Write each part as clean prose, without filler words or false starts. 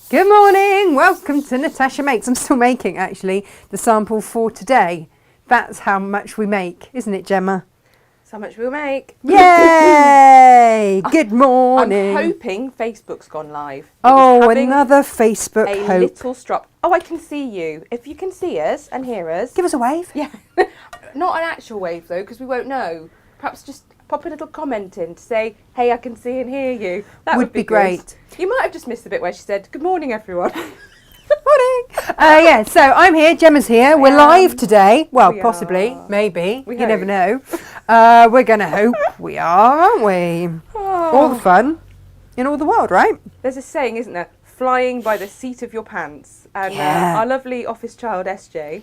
Good morning, welcome to Natasha Makes. I'm still making, actually, the sample for today. That's how much we make, isn't it, Gemma? That's how much we'll make. Yay! Good morning. I'm hoping Facebook's gone live. Oh, another Facebook a hope. little strop. Oh, I can see you. If you can see us and hear us. Give us a wave. Yeah. Not an actual wave, though, because we won't know. Perhaps just pop a little comment in to say, hey, I can see and hear you. That would be great. You might have just missed the bit where she said, good morning, everyone. Morning. Yeah, so I'm here, Gemma's here. We're live today. Well, possibly, maybe. You never know. We're going to hope we are, aren't we? Oh. All the fun in all the world, right? There's a saying, isn't there? Flying by the seat of your pants. And our lovely office child, SJ,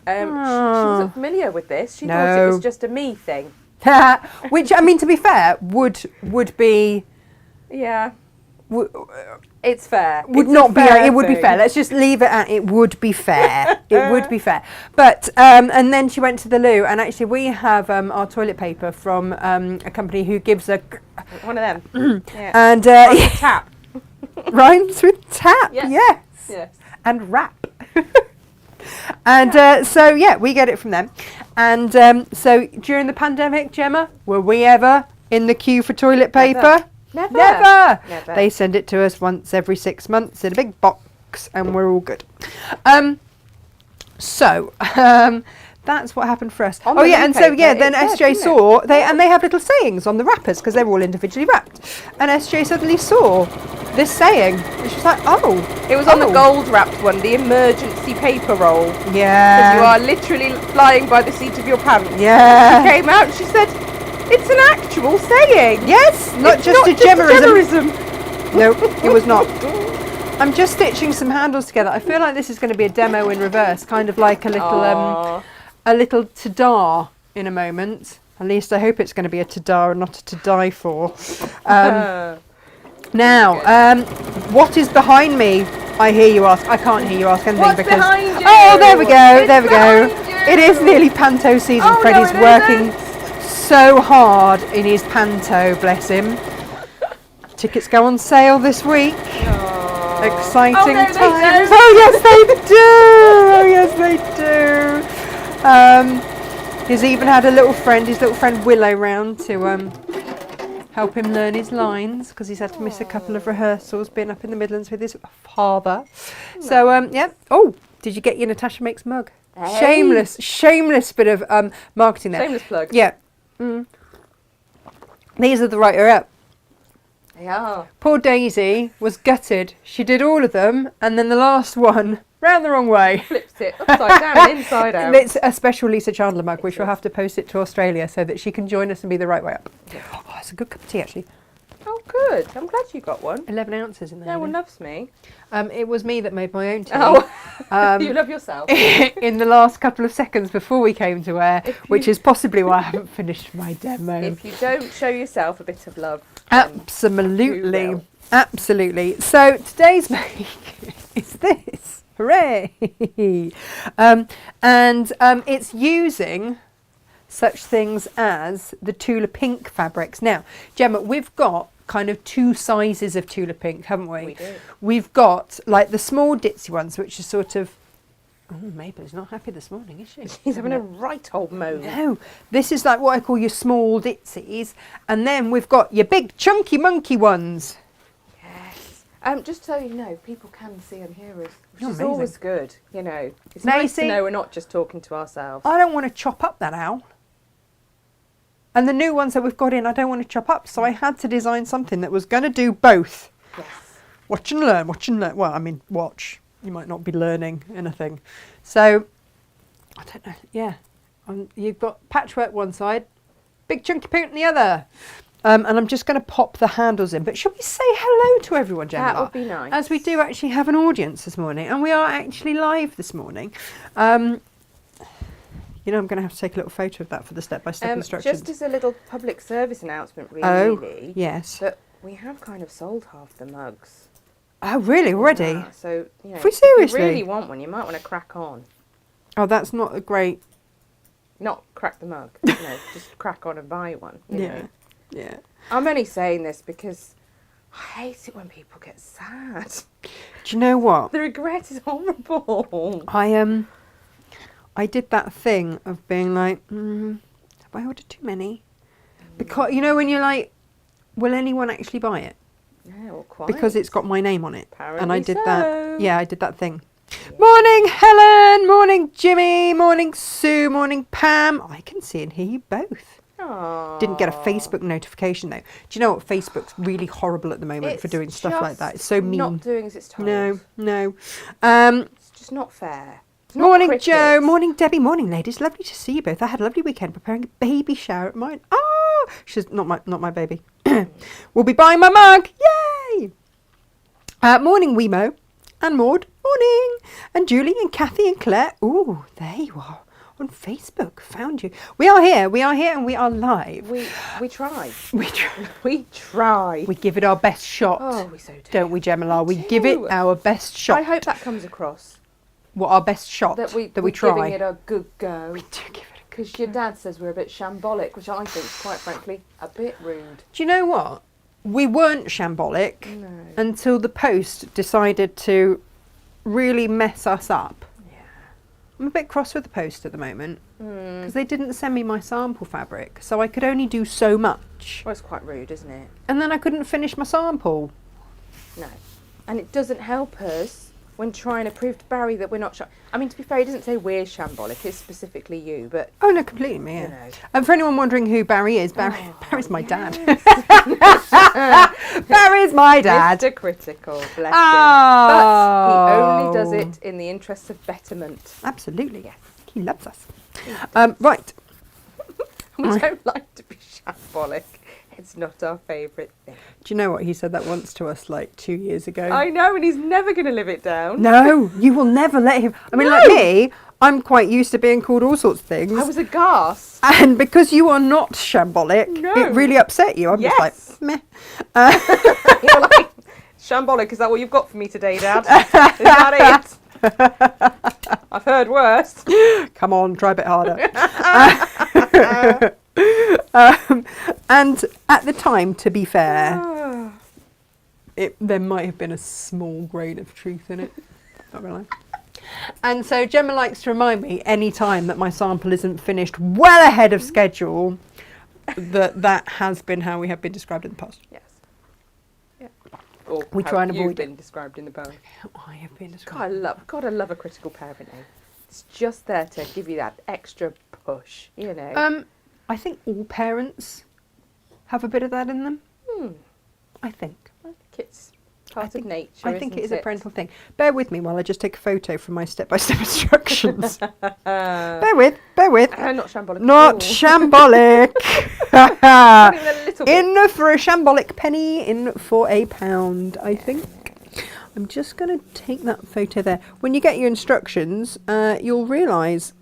she wasn't familiar with this. She thought it was just a me thing. Which, I mean, to be fair, would be... Yeah. It's fair. Would not be. It would be fair. Let's just leave it at it would be fair. It would be fair. But and then she went to the loo, and actually we have our toilet paper from a company who gives a one of them. Yeah. And tap rhymes with tap. Yes. And rap. And so yeah, we get it from them. And so during the pandemic, Gemma, were we ever in the queue for toilet paper? Never. They send it to us once every 6 months in a big box, and we're all good. So that's what happened for us. Then SJ saw they have little sayings on the wrappers because they're all individually wrapped, and SJ suddenly saw this saying, and she's like, "Oh, it was on the gold wrapped one, the emergency paper roll." Yeah, because you are literally flying by the seat of your pants. Yeah, she came out and she said, it's an actual saying. Yes, not just a Gemmerism. No, it was not. I'm just stitching some handles together. I feel like this is going to be a demo in reverse, kind of like a little ta-da in a moment. At least I hope it's going to be a ta-da and not a to die for. Now, what is behind me? I hear you ask. I can't hear you ask anything. What's behind you? Oh, there we go. It's there we go. You. It is nearly panto season. Freddie's working so hard in his panto, bless him. Tickets go on sale this week. Exciting times. Oh yes they do. He's even had his little friend Willow round to help him learn his lines because he's had to miss a couple of rehearsals being up in the Midlands with his father. So yeah. Oh, did you get your Natasha Makes mug? Hey. Shameless bit of marketing there. Shameless plug. Yeah. These are the writer up. Yeah. Poor Daisy was gutted. She did all of them, and then the last one round the wrong way. Flipped it upside down and inside out. It's a special Lisa Chandler mug, which we'll have to post it to Australia so that she can join us and be the right way up. Yeah. Oh, it's a good cup of tea, actually. Oh, good. I'm glad you got one. 11 ounces in there. No one loves me. It was me that made my own tea. Oh, you love yourself. In the last couple of seconds before we came to air, which is possibly why I haven't finished my demo. If you don't show yourself a bit of love. Absolutely. Absolutely. So today's make is this. Hooray! It's using such things as the Tula Pink fabrics. Now, Gemma, we've got kind of two sizes of Tula Pink, haven't we? We do. We've got like the small ditzy ones, which are sort of... Oh, Mabel's not happy this morning, is she? She's having a right old moan. No, this is like what I call your small ditsies. And then we've got your big chunky monkey ones. Yes. Just so you know, people can see and hear us, which is always good, you know. It's now nice to know we're not just talking to ourselves. I don't want to chop up that owl. And the new ones that we've got in, I don't want to chop up. So I had to design something that was going to do both. Yes. Watch and learn, watch and learn. Well, I mean, watch. You might not be learning anything. So, I don't know. Yeah. You've got patchwork one side, big chunky pink on the other. And I'm just going to pop the handles in. But shall we say hello to everyone, Gemma? That would be nice. As we do actually have an audience this morning. And we are actually live this morning. You know, I'm going to have to take a little photo of that for the step-by-step instructions. Just as a little public service announcement, really. Oh, yes. That we have kind of sold half the mugs. Oh, really? Already? Yeah, so, you know, if you really want one, you might want to crack on. Oh, that's not a great... Not crack the mug. No, just crack on and buy one. You know. Yeah. I'm only saying this because I hate it when people get sad. Do you know what? The regret is horrible. I did that thing of being like, have I ordered too many? Because, you know, when you're like, will anyone actually buy it? Yeah, well, quite. Because it's got my name on it. Apparently and I did so. that. Yeah, I did that thing. Yeah. Morning, Helen. Morning, Jimmy. Morning, Sue. Morning, Pam. I can see and hear you both. Aww. Didn't get a Facebook notification though. Do you know what? Facebook's really horrible at the moment for doing stuff like that. It's so mean. Not doing as it's told. No. It's just not fair. Morning, Joe. Morning, Debbie. Morning, ladies. Lovely to see you both. I had a lovely weekend preparing a baby shower at mine. Oh, she's not my baby. We'll be buying my mug. Yay! Morning, Wemo and Maud. Morning, and Julie and Kathy and Claire. Ooh, there you are on Facebook. Found you. We are here, and we are live. We try. We try. We try. We give it our best shot. Oh, we so do. Don't we, Gemma? We give it our best shot. I hope that comes across. What, our best shot? That we're try. Giving it a good go. We do give it a good Because your dad says we're a bit shambolic, which I think is quite frankly a bit rude. Do you know what? We weren't shambolic until the Post decided to really mess us up. Yeah. I'm a bit cross with the Post at the moment because they didn't send me my sample fabric, so I could only do so much. Well, it's quite rude, isn't it? And then I couldn't finish my sample. No. And it doesn't help us when trying to prove to Barry that we're not I mean, to be fair, he doesn't say we're shambolic, it's specifically you, but... Oh, no, completely me, you know. And for anyone wondering who Barry is, Barry's my dad. Barry's my dad. Mr. Critical, bless him. But he only does it in the interests of betterment. Absolutely, yes. He loves us. Right. We don't like to be shambolic. It's not our favourite thing. Do you know what? He said that once to us like 2 years ago. I know, and he's never going to live it down. No, you will never let him. I mean, like me, I'm quite used to being called all sorts of things. I was aghast. And because you are not shambolic, it really upset you. I'm just like, meh. You're like, shambolic, is that what you've got for me today, Dad? Is that it? I've heard worse. Come on, try a bit harder. And at the time, to be fair, there might have been a small grain of truth in it. Not gonna lie. And so Gemma likes to remind me any time that my sample isn't finished well ahead of schedule that has been how we have been described in the past. Yes. Yeah. Or we try and avoid you've been described in the past. I have been described. God, I love a critical parent. Eh? It's just there to give you that extra push, you know. I think all parents have a bit of that in them. I think. I think it's part of nature. I think it is a parental thing. Bear with me while I just take a photo from my step-by-step instructions. Bear with. Not shambolic. Not shambolic. In for a shambolic penny, in for a pound, I think. I'm just going to take that photo there. When you get your instructions, you'll realise.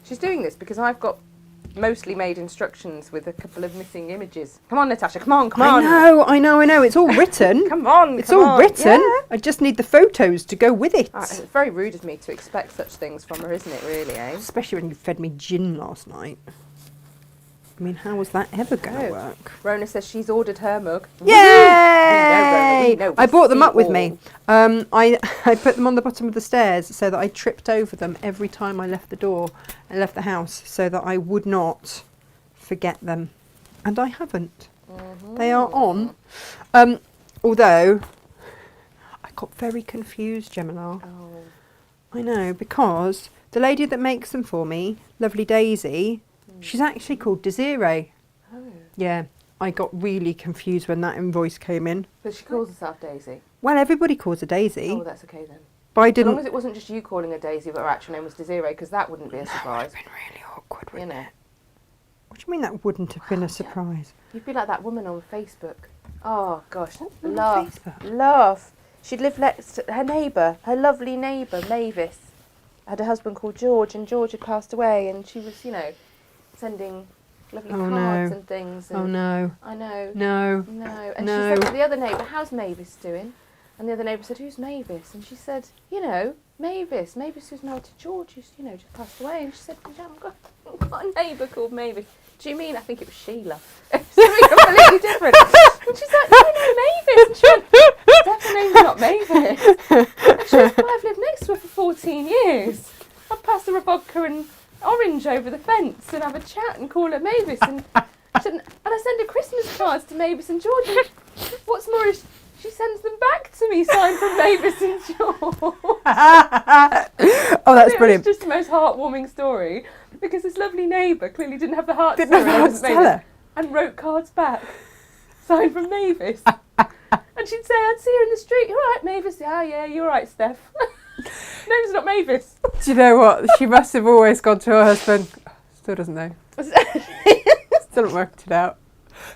She's doing this because I've got mostly made instructions with a couple of missing images. Come on, Natasha, come on. I know. It's all written. Come on. It's all written. Yeah. I just need the photos to go with it. It's very rude of me to expect such things from her, isn't it, really, eh? Especially when you fed me gin last night. I mean, how was that ever going to work? Rona says she's ordered her mug. Yay! We know, I brought them up with me. I put them on the bottom of the stairs so that I tripped over them every time I left the door and left the house so that I would not forget them. And I haven't. They are on. Although, I got very confused, Gemini. Oh. I know, because the lady that makes them for me, Lovely Daisy, she's actually called Desiree. Oh. Yeah, I got really confused when that invoice came in. But she calls herself Daisy. Well, everybody calls her Daisy. Oh, that's okay then. But I didn't. As long as it wasn't just you calling her Daisy, but her actual name was Desiree, because that wouldn't be a surprise. That would have been really awkward, wouldn't it? What do you mean that wouldn't have been a surprise? You'd be like that woman on Facebook. Oh gosh, Facebook? Laugh. She'd live next to her neighbour, her lovely neighbour Mavis. Had a husband called George, and George had passed away, and she was, sending lovely cards and things. And no. I know. No. And she said to the other neighbour, "How's Mavis doing?" And the other neighbour said, "Who's Mavis?" And she said, Mavis. Mavis who's married to George, who's, just passed away. And she said, I've got a neighbour called Mavis. Do you mean? I think it was Sheila. Something completely different. And she's like, no, Mavis. And she went, Steph, her name's not Mavis. And she went, well, I've lived next to her for 14 years. I'd pass her a vodka and orange over the fence and have a chat and call her Mavis. And she said, and I send her Christmas cards to Mavis and George. And what's more is she sends them back to me, signed from Mavis and George. Oh, that's brilliant. It's just the most heartwarming story because this lovely neighbour clearly didn't have the heart Didn't have the heart to tell her. and wrote cards back, signed from Mavis. And she'd say, I'd see her in the street. You all right, Mavis? Yeah, you're all right, Steph. Name's not Mavis. Do you know what? She must have always gone to her husband. Still doesn't know. Still not worked it out.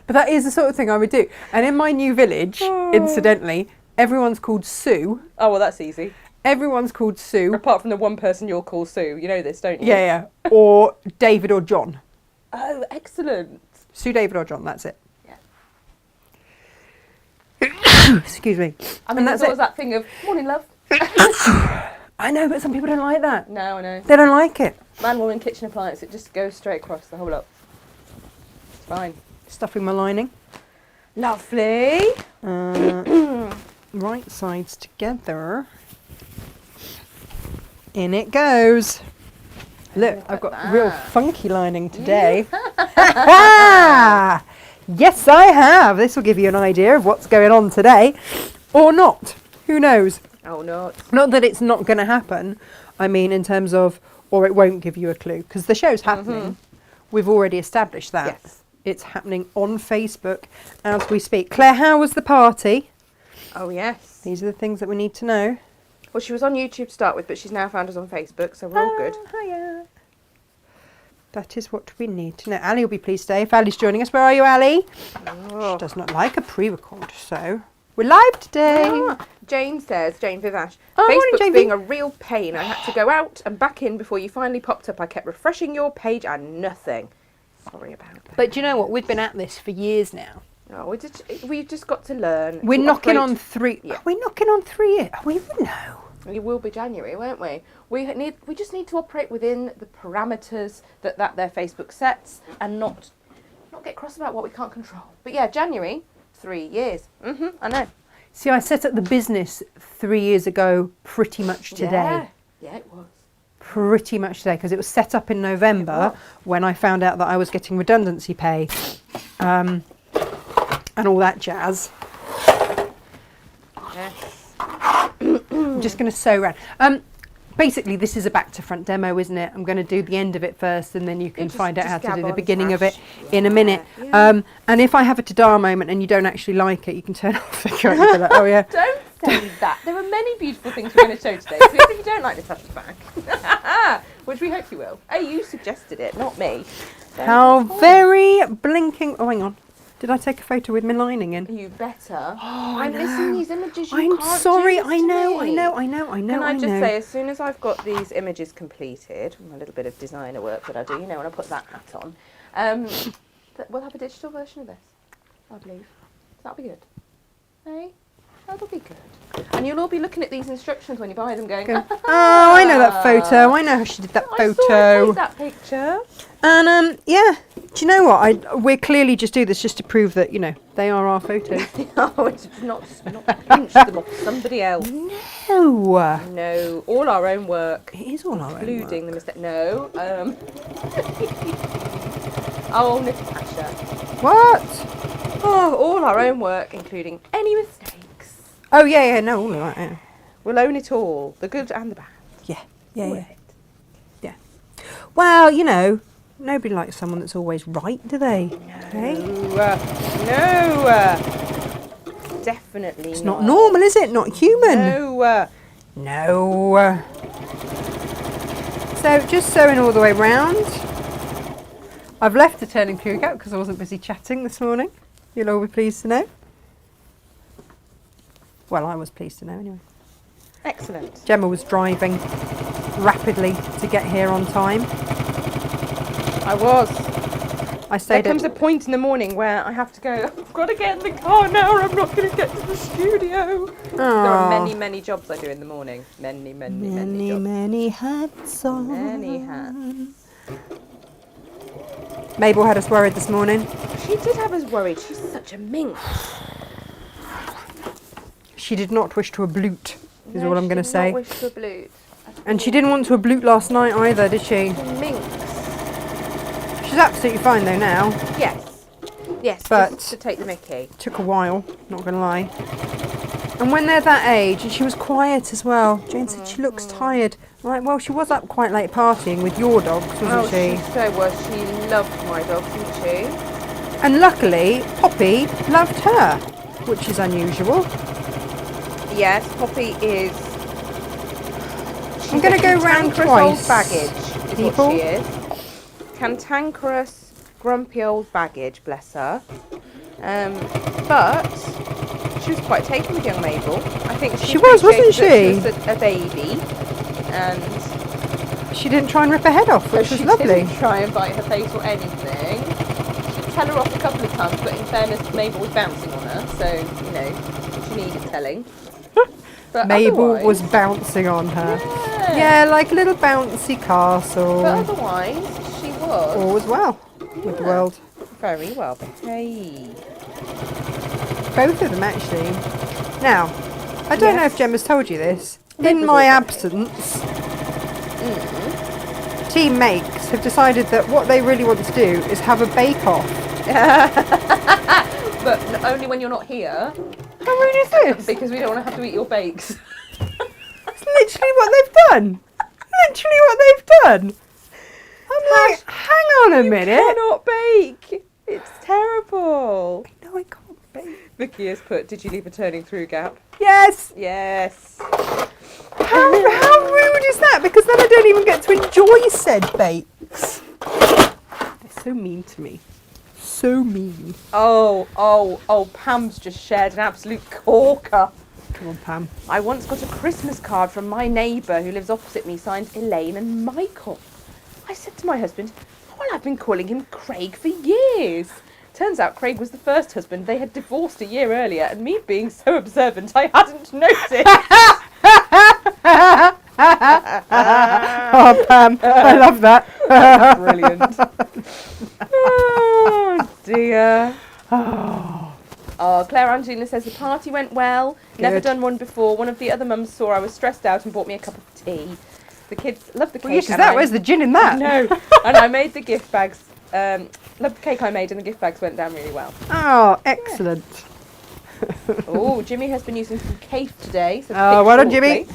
But that is the sort of thing I would do. And in my new village, incidentally, everyone's called Sue. Oh, well, that's easy. Everyone's called Sue. Apart from the one person you'll call Sue. You know this, don't you? Yeah. Or David or John. Oh, excellent. Sue, David or John, that's it. Yeah. Excuse me. I mean, that's there's always that thing of, morning, love. I know, but some people don't like that. No, I know. They don't like it. Man, woman, kitchen appliance, it just goes straight across the whole lot. It's fine. Stuffing my lining. Lovely. Right sides together. In it goes. Look, I've got real funky lining today. Yes, I have. This will give you an idea of what's going on today. Or not. Who knows? Oh, no. Not that it's not going to happen. I mean, in terms of, or it won't give you a clue. Because the show's happening. We've already established that. Yes. It's happening on Facebook as we speak. Claire, how was the party? Oh, yes. These are the things that we need to know. Well, she was on YouTube to start with, but she's now found us on Facebook, so we're all good. Hiya. That is what we need to know. Ali will be pleased today if Ali's joining us. Where are you, Ali? Oh. She does not like a pre-record, so we're live today. Jane says, Jane Vivash, Oh, morning, Facebook's Jane. being a real pain. I had to go out and back in before you finally popped up. I kept refreshing your page and nothing. Sorry about that. But do you know what? We've been at this for years now. No, we've just got to learn. We're to knocking operate. on 3. Yeah. Are we knocking on 3 years? We would know. It will be January, won't we? We just need to operate within the parameters that their Facebook sets and not get cross about what we can't control. But yeah, January, 3 years. I know. See, I set up the business 3 years ago pretty much today. Yeah, it was. Pretty much today, because it was set up in November when I found out that I was getting redundancy pay and all that jazz. Yes. I'm just going to sew around. Basically, this is a back to front demo, isn't it? I'm going to do the end of it first, and then you can find out how to do the beginning of it in a minute. Yeah. And if I have a ta-da moment and you don't actually like it, you can turn off the camera and be like, oh yeah. Don't say that. There are many beautiful things we're going to show today. So if you don't like Natasha's back, which we hope you will. You suggested it, not me. So How very blinking. Oh, hang on. Did I take a photo with my lining in? You better. Oh, I'm missing these images. You I'm can't sorry. do this I to know. me. Can I just say, as soon as I've got these images completed, a little bit of designer work that I do, when I put that hat on, we'll have a digital version of this, I believe. That'll be good. Hey? That'll be good. And you'll all be looking at these instructions when you buy them going, Oh, I know that photo. I know how she did that I saw photo. her take that picture. And yeah, do you know what? We're clearly just do this just to prove that, they are our photos. Oh, it's not pinch them off somebody else. No. No, all our own work. It is all our own Including work. the mistake. No. Oh, Natasha. What? Oh, all our own work, including any mistakes. Oh, yeah, no, all of that, yeah. We'll own it all, the good and the bad. Yeah. All of it. Yeah. Well, nobody likes someone that's always right, do they? No. Definitely It's not normal, is it? Not human. No. So just sewing all the way round. I've left the turning period out because I wasn't busy chatting this morning. You'll all be pleased to know. Well, I was pleased to know anyway. Excellent. Gemma was driving rapidly to get here on time. I was. I stayed There comes a point in the morning where I have to go, I've got to get in the car now or I'm not going to get to the studio. There are many, many jobs I do in the morning. Many jobs. Many hats on. Many hats. Mabel had us worried this morning. She did have us worried. She's such a minx. She did not wish to abloot, is all I'm going to say. Not wish to abloot. And she didn't want to abloot last night either, did she? Minx. She's absolutely fine though now. Yes. Yes, but just to take the mickey. Took a while, not going to lie. And when they're that age, and she was quiet as well. Jane said she looks tired. I'm like, well, she was up quite late partying with your dogs, wasn't she? She so was. She loved my dogs, didn't she? And luckily, Poppy loved her, which is unusual. Yes, Poppy is. I'm going to go round twice. Old baggage is people. What she is. Cantankerous, grumpy old baggage, bless her. But she was quite taken with young Mabel. I think she was, wasn't she? She was a baby, and she didn't try and rip her head off, which was lovely. She didn't try and bite her face or anything. She'd tell her off a couple of times, but in fairness, Mabel was bouncing on her, so you know she needed telling. But Mabel was bouncing on her. Yeah, like a little bouncy castle. But otherwise, she was. All was well with the world. Very well behaved. Both of them, actually. Now, I don't know if Gemma's told you this. In my absence, Team Makes have decided that what they really want to do is have a bake-off. But only when you're not here. How rude is this? Because we don't want to have to eat your bakes. That's literally what they've done. Literally what they've done. I'm like, hang on a minute. You cannot bake. It's terrible. No, I can't bake. Vicky has put, did you leave a turning through gap? Yes. Yes. How rude is that? Because then I don't even get to enjoy said bakes. They're so mean to me. So mean. Oh, Pam's just shared an absolute corker. Come on, Pam. I once got a Christmas card from my neighbour who lives opposite me, signed Elaine and Michael. I said to my husband, well, I've been calling him Craig for years. Turns out Craig was the first husband. They had divorced a year earlier, and me being so observant, I hadn't noticed. Oh, Pam, I love that. Brilliant. Oh, dear. Oh, Claire Angelina says the party went well. Good. Never done one before. One of the other mums saw I was stressed out and bought me a cup of tea. The kids love the cake. Well, yes, that. Where's the gin in that? No. And I made the gift bags. Loved the cake I made, and the gift bags went down really well. Oh, excellent. Yeah. Oh, Jimmy has been using some cake today. So well done, Jimmy.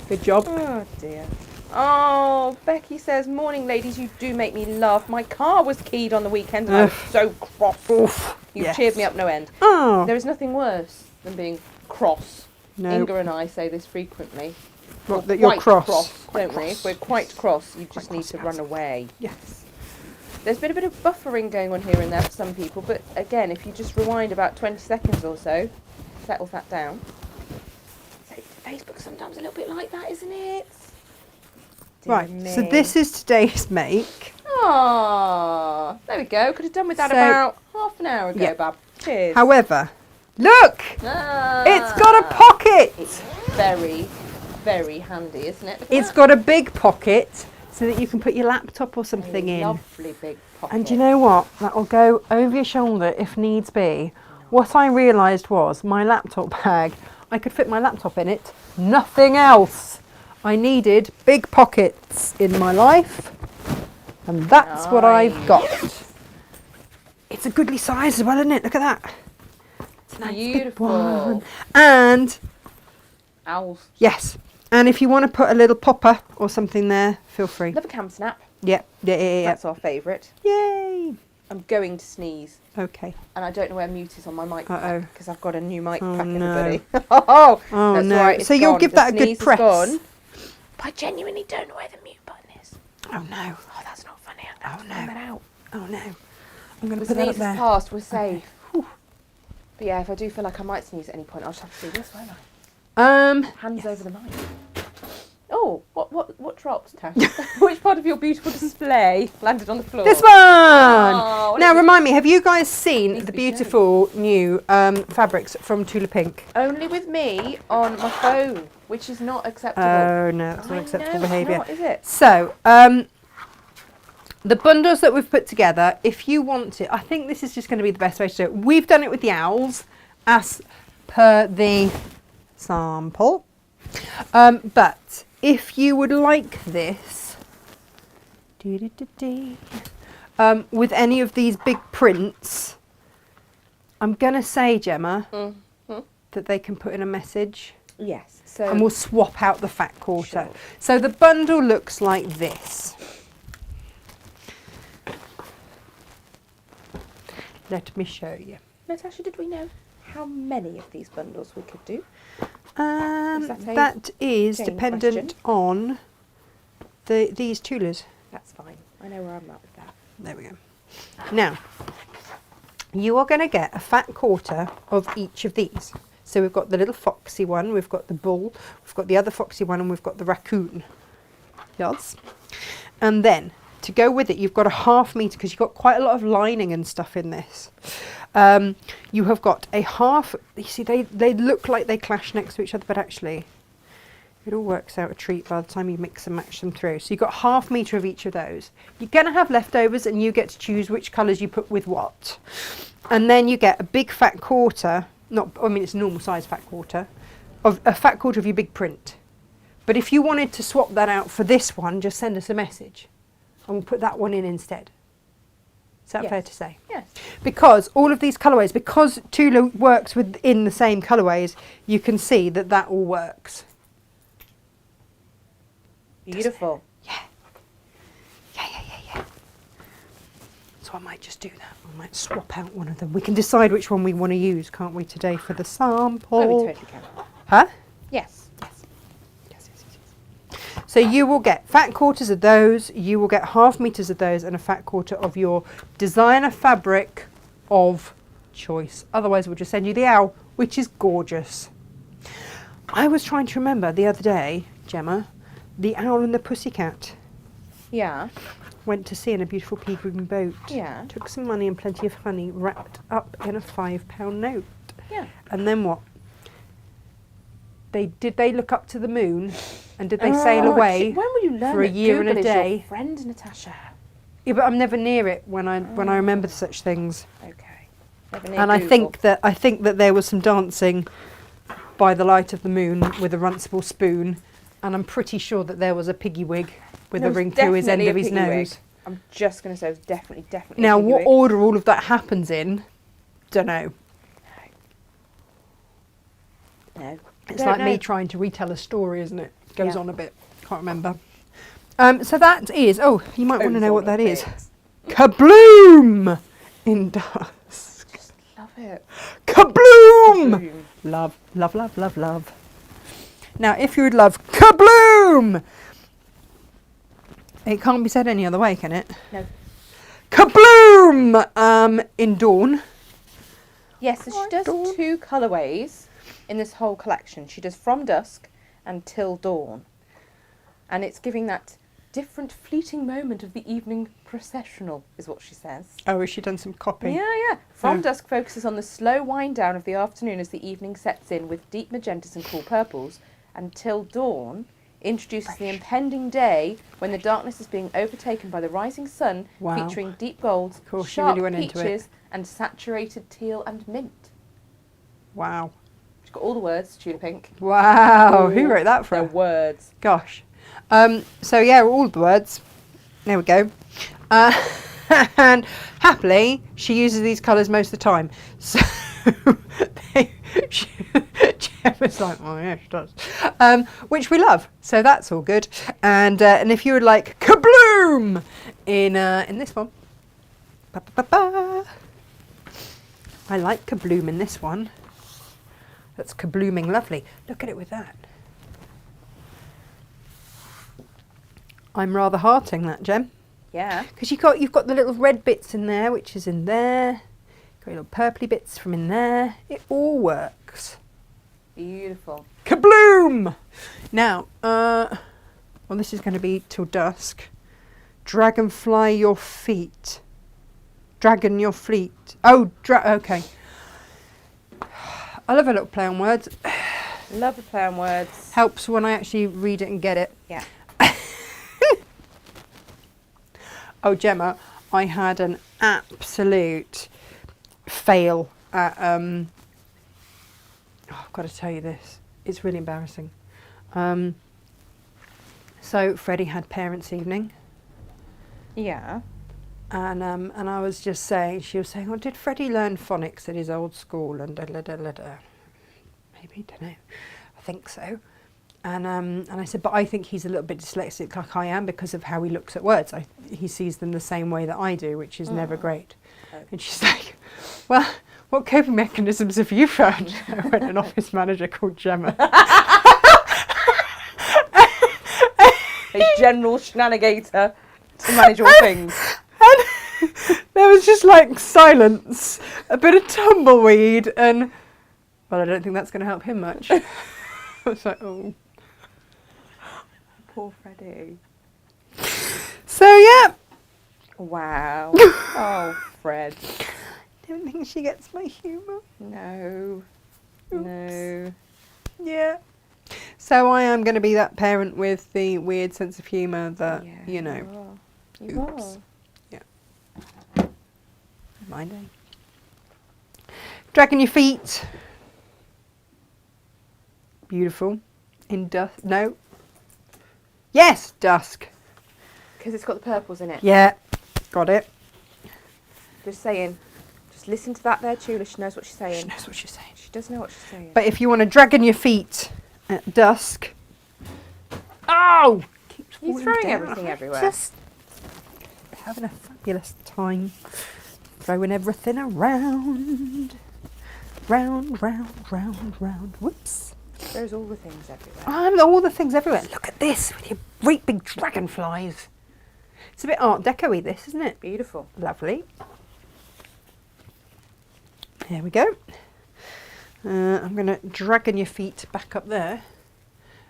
Good job. Oh, dear. Oh, Becky says, morning, ladies, you do make me laugh. My car was keyed on the weekend and I was so cross. Oof. You've cheered me up no end. Oh. There is nothing worse than being cross. No. Inga and I say this frequently. What, that you're cross. Don't we? If we're quite cross, you just need to run away. Yes. There's been a bit of buffering going on here and there for some people, but again, if you just rewind about 20 seconds or so, settles that down. So Facebook's sometimes a little bit like that, isn't it? Right, so this is today's make. Ah, there we go. Could have done with that about half an hour ago, Bab. Cheers. However, look! It's got a pocket! It's very, very handy, isn't it? It's got a big pocket so that you can put your laptop or something in. Lovely big pocket. And do you know what? That'll go over your shoulder if needs be. What I realised was my laptop bag, I could fit my laptop in it, nothing else. I needed big pockets in my life, and that's what I've got. It's a goodly size as well, isn't it? Look at that. It's a nice big one. And owls. Yes. And if you want to put a little popper or something there, feel free. Love a cam snap. Yeah. That's our favourite. Yay. I'm going to sneeze. Okay. And I don't know where mute is on my mic because I've got a new mic pack, no. everybody. Oh no. Right, so you'll give that a good press. Gone. I genuinely don't know where the mute button is. Oh no. Oh, that's not funny. I'm going to have to find that out. Oh no. I'm going to put put that up sneeze there. is past, we're safe. Okay. But yeah, if I do feel like I might sneeze at any point, I'll just have to do this, won't I? Hands over the mic. Oh, what dropped, Tash? Which part of your beautiful display landed on the floor? This one! Oh, now remind me, have you guys seen the beautiful new fabrics from Tula Pink? Only with me on my phone, which is not acceptable. Oh no, that's not acceptable behaviour. It's not, is it? So, the bundles that we've put together, if you want to, I think this is just going to be the best way to do it. We've done it with the owls as per the sample. But if you would like this, with any of these big prints, I'm going to say, Gemma, that they can put in a message. Yes. So And we'll swap out the fat quarter. Sure. So the bundle looks like this. Let me show you. Natasha, did we know how many of these bundles we could do? That is Jane dependent question? on these tulers. That's fine. I know where I'm at with that. There we go. Now, you are going to get a fat quarter of each of these. So we've got the little foxy one, we've got the bull, we've got the other foxy one, and we've got the raccoon. Yes. And then, to go with it, you've got a 1/2 metre, because you've got quite a lot of lining and stuff in this. You have got a half, you see, they look like they clash next to each other, but actually, it all works out a treat by the time you mix and match them through. So you've got 1/2 metre of each of those. You're going to have leftovers, and you get to choose which colours you put with what. And then you get a big fat quarter, it's a normal size fat quarter, of a fat quarter of your big print. But if you wanted to swap that out for this one, just send us a message, and we'll put that one in instead. Is that fair to say? Yes. Because all of these colourways, because Tula works within the same colourways, you can see that that all works. Beautiful. Yeah. So I might just do that. I might swap out one of them. We can decide which one we want to use, can't we, today for the sample? Oh, we totally can. Huh? Yes. Yes. So you will get fat quarters of those, you will get 1/2 metres of those, and a fat quarter of your designer fabric of choice. Otherwise, we'll just send you the owl, which is gorgeous. I was trying to remember the other day, Gemma, the owl and the pussycat. Yeah. Went to sea in a beautiful pea green boat. Yeah. Took some money and plenty of honey wrapped up in a £5 note. Yeah. And then what? Did they look up to the moon, and did they sail away When will you learn for a that year Google and a is your day? friend, Natasha. Yeah, but I'm never near it when I remember such things. Okay. Never near And I Google. think that there was some dancing by the light of the moon with a runcible spoon, and I'm pretty sure that there was a piggy wig with There a was ring through his end definitely of a his piggy wig. nose. I'm just going to say it was definitely. Now, a piggy what wig. order all of that happens in, don't know. No. It's Don't like know. me trying to retell a story, isn't it? Goes Yeah. on a bit. Can't remember. So that is, you might want to Goes know what on that a is. bit. Kabloom! In dust. Just love it. Kabloom! Boom. Love, love, love, love, love. Now, if you would love kabloom, it can't be said any other way, can it? No. Kabloom! In Dawn. Yes, so she does Dawn. 2 colourways in this whole collection. She does From Dusk and Till Dawn. And it's giving that different fleeting moment of the evening processional, is what she says. Oh, has she done some copy? Yeah. From Oh. Dusk focuses on the slow wind down of the afternoon as the evening sets in with deep magentas and cool purples. And Till Dawn introduces the impending day when the darkness is being overtaken by the rising sun, Wow. featuring deep golds, Of course, she sharp really went into it. peaches, and saturated teal and mint. Wow. She's got all the words, Tudor Pink. Wow. Who All wrote that for the her? words. Gosh. So yeah, all the words. There we go. And happily, she uses these colours most of the time. So Gemma's like, oh yeah, she does. Which we love. So that's all good. And if you would like kabloom in this one. Ba, ba, ba, ba. I like kabloom in this one. That's kablooming lovely. Look at it with that. I'm rather hearting that, Gem. Yeah. Because you've got the little red bits in there, which is in there. Got your little purpley bits from in there. It all works. Beautiful. Kabloom! Now, well, this is going to be Till Dusk. Dragonfly your feet. Dragon your fleet. Oh, okay. I love a little play on words. Love the play on words. Helps when I actually read it and get it. Yeah. Oh, Gemma, I had an absolute fail at, oh, I've got to tell you this. It's really embarrassing. So Freddie had parents' evening. Yeah. And I was just saying, she was saying, oh, did Freddie learn phonics at his old school? And maybe, don't know. I think so. And I said, but I think he's a little bit dyslexic like I am because of how he looks at words. He sees them the same way that I do, which is never great. Okay. And she's like, well, what coping mechanisms have you found? I went, an office manager called Gemma. A general shenanigator to manage all things. And there was just like silence, a bit of tumbleweed, and, well, I don't think that's going to help him much. I was like, oh. Poor Freddie. So, yeah. Wow. Oh, Fred. Don't think she gets my humour. No. Oops. No. Yeah. So I am going to be that parent with the weird sense of humour that, you know. You are. Oops. Yeah. My day. Dragging your feet. Beautiful. In dusk. No. Yes, dusk. Because it's got the purples in it. Yeah. Got it. Just saying. Just listen to that there, Chula. She knows what she's saying. She knows what she's saying. She does know what she's saying. But if you want to dragging your feet at dusk. Oh! Keeps He's falling throwing down. everything everywhere. Just having a fabulous time. Throwing everything around. Round, round, round, round. Whoops. There's all the things everywhere. All the things everywhere. Look at this with your great big dragonflies. It's a bit Art Deco-y, this, isn't it? Beautiful. Lovely. There we go. I'm going to dragon your feet back up there,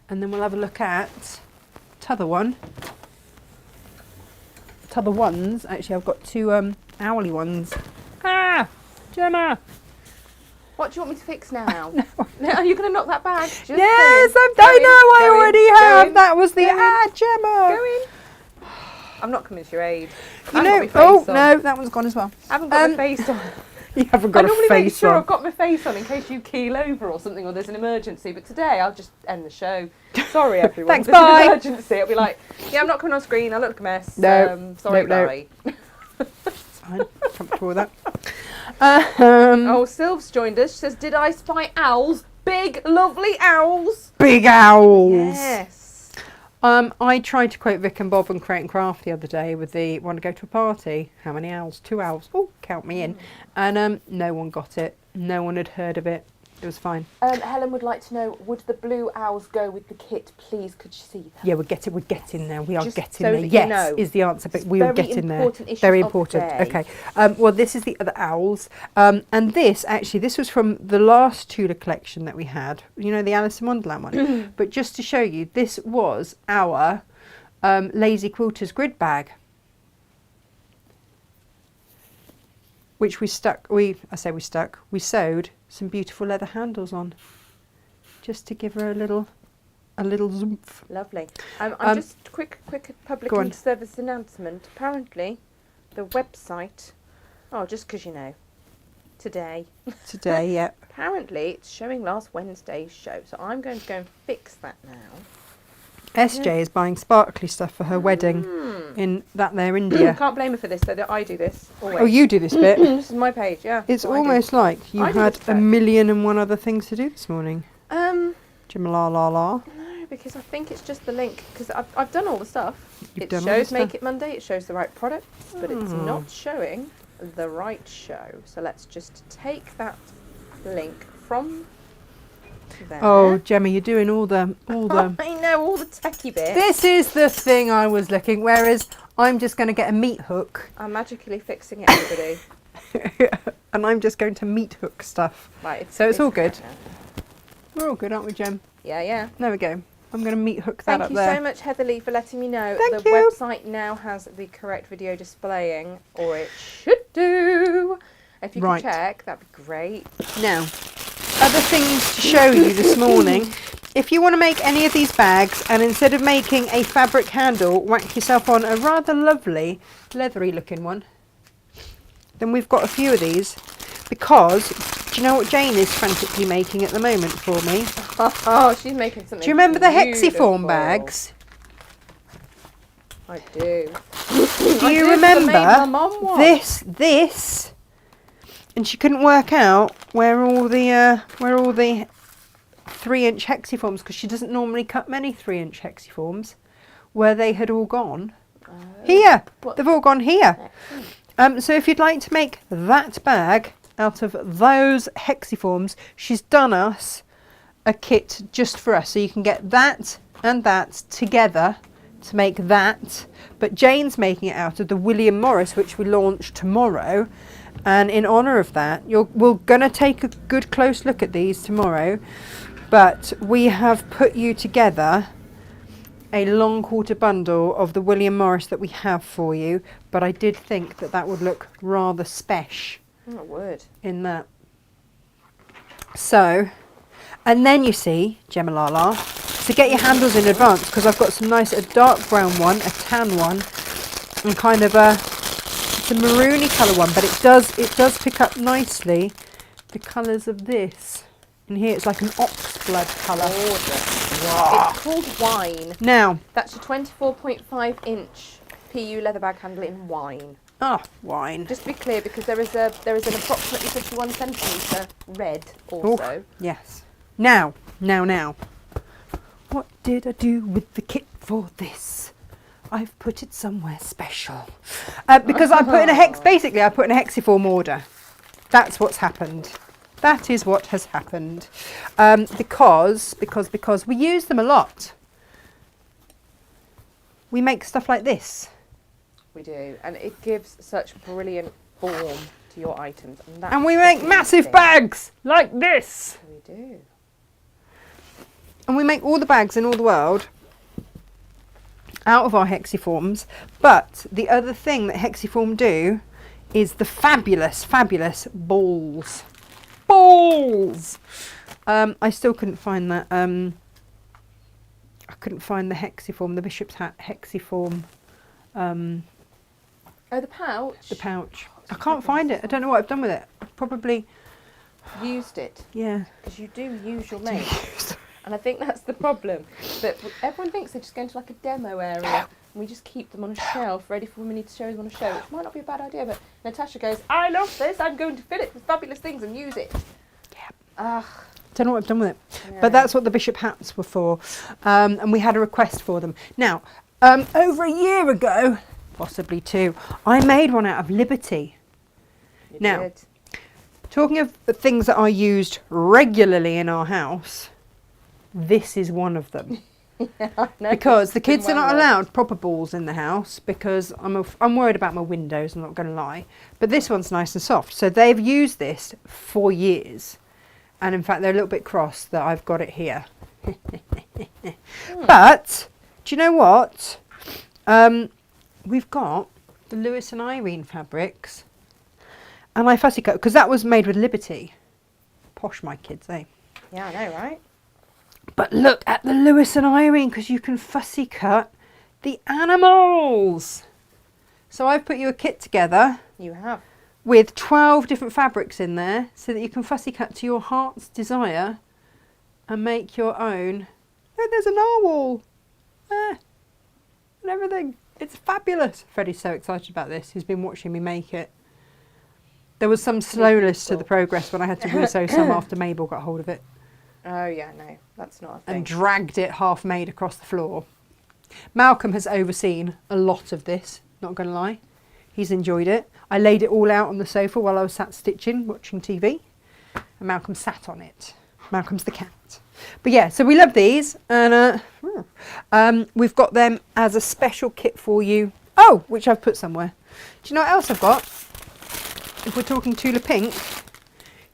and then we'll have a look at t'other one. T'other ones. Actually, I've got two owly ones. Ah, Gemma. What do you want me to fix now? No. Are you going to knock that back? Just Yes, saying. I know. I already have. in, That was the go in, Gemma. Go in. I'm not coming to your aid. You know. Oh no, that one's gone as well. I haven't got my face on. You haven't got I a normally make face sure on. I've got my face on in case you keel over or something, or there's an emergency. But today I'll just end the show. Sorry, everyone. Thanks, There's bye. an emergency. I'll be like, yeah, I'm not coming on screen. I look like a mess. No, sorry, no. bye. Fine, comfortable with that. Oh, Sylv's joined us. She says, "Did I spy owls? Big, lovely owls." Big owls. Yes. I tried to quote Vic and Bob and Crate and Craft the other day with the want to go to a party. How many owls? 2 owls. Oh, count me in. And no one got it. No one had heard of it. It was fine. Helen would like to know, would the blue owls go with the kit, please? Could you see that? Yeah, we're getting there. We are Just getting so there. that you Yes, know. is the answer, but It's we are very getting there. important issue Very of important. the day. Okay. Well, this is the other owls. And this was from the last Tudor collection that we had. You know, the Alice in Wonderland one. But just to show you, this was our Lazy Quilters grid bag. Which we sewed some beautiful leather handles on, just to give her a little zoomph. Lovely. I'm just quick public service announcement. Apparently, the website. Oh, just because you know, today. Today, yeah. Apparently, it's showing last Wednesday's show, so I'm going to go and fix that now. SJ is buying sparkly stuff for her wedding in that there India. Can't blame her for this, though. That I do this always. Oh, you do this bit. This is my page, yeah. It's what I do. almost like you I do had this a bit. million and one other things to do this morning. No, Jim-la-la-la. because I think it's just the link. Because I've done all the stuff. You've It done all the shows stuff. Make It Monday. It shows the right products, but it's not showing the right show. So let's just take that link from there. Oh, Gemma, you're doing all the. I know all the techie bits. This is the thing I was looking. Whereas I'm just going to get a meat hook, I'm magically fixing it, everybody. and I'm just going to meat hook stuff. Right, So it's all good. right now. We're all good, aren't we, Gem? Yeah. There we go. I'm going to meat hook that Thank up you there. so much, Heather Lee, for letting me know. Thank the you. website now has the correct video displaying, or it should do. If you Right. could check, that'd be great. Now, other things to show you this morning if you want to make any of these bags, and instead of making a fabric handle, whack yourself on a rather lovely leathery looking one, then we've got a few of these. Because, do you know what Jane is frantically making at the moment for me? Oh, she's making something. Do you remember the beautiful. Hexiform bags? I do. Do you remember this? And she couldn't work out where all the 3-inch Hexiforms, because she doesn't normally cut many 3-inch Hexiforms, where they had all gone. Here, what? They've all gone here. So if you'd like to make that bag out of those Hexiforms, she's done us a kit just for us, so you can get that and that together to make that. But Jane's making it out of the William Morris, which we launch tomorrow, and in honour of that, we're gonna take a good close look at these tomorrow, but we have put you together a long quarter bundle of the William Morris that we have for you. But I did think that would look rather special. Oh, it would. In that. So, and then you see, Gemma Lala, so get your handles in advance, because I've got some nice, a dark brown one, a tan one, and kind of it's a maroony colour one, but it does pick up nicely the colours of this. In here it's like an ox blood colour. Wow. It's called Wine. Now. That's a 24.5 inch PU leather bag handle in wine. Ah, wine. Just to be clear, because there is an approximately 51 centimetre red also. Ooh, yes. Now. What did I do with the kit for this? I've put it somewhere special. Because I put in a Hexiform order. That's what's happened. That is what has happened. Because we use them a lot. We make stuff like this. We do, and it gives such brilliant form to your items. And we make massive bags like this. We do. And we make all the bags in all the world out of our Hexiforms. But the other thing that Hexiform do is the fabulous, fabulous balls. Balls! I still couldn't find that. I couldn't find the Hexiform, the Bishop's Hat Hexiform. Oh, the pouch? The pouch. I can't find it. I don't know what I've done with it. I've probably used it. Yeah. Because you do use your mate. And I think that's the problem. But everyone thinks they're just going to like a demo area. And we just keep them on a shelf, ready for when we need to show them on a show, which might not be a bad idea. But Natasha goes, I love this. I'm going to fill it with fabulous things and use it. Yeah. Don't know what I've done with it. Yeah. But that's what the Bishop hats were for. And we had a request for them. Now, over a year ago, possibly 2, I made one out of Liberty. You now, did. Talking of the things that are used regularly in our house, this is one of them. Yeah, because the kids are not allowed proper balls in the house, because I'm worried about my windows, I'm not going to lie. But this one's nice and soft. So they've used this for years. And in fact, they're a little bit cross that I've got it here. But, do you know what? We've got the Lewis and Irene fabrics. And I fussy cut, because that was made with Liberty. Posh, my kids, eh? Yeah, I know, right? But look at the Lewis and Irene, because you can fussy cut the animals. So I've put you a kit together. You have. With 12 different fabrics in there, so that you can fussy cut to your heart's desire and make your own. Oh, there's a narwhal. And everything. It's fabulous. Freddie's so excited about this. He's been watching me make it. There was some slowness to the progress when I had to resew some after Mabel got hold of it. Oh yeah, no, that's not a thing. And dragged it half made across the floor. Malcolm has overseen a lot of this, not going to lie. He's enjoyed it. I laid it all out on the sofa while I was sat stitching, watching TV. And Malcolm sat on it. Malcolm's the cat. But yeah, so we love these. And we've got them as a special kit for you. Oh, which I've put somewhere. Do you know what else I've got? If we're talking Tula Pink,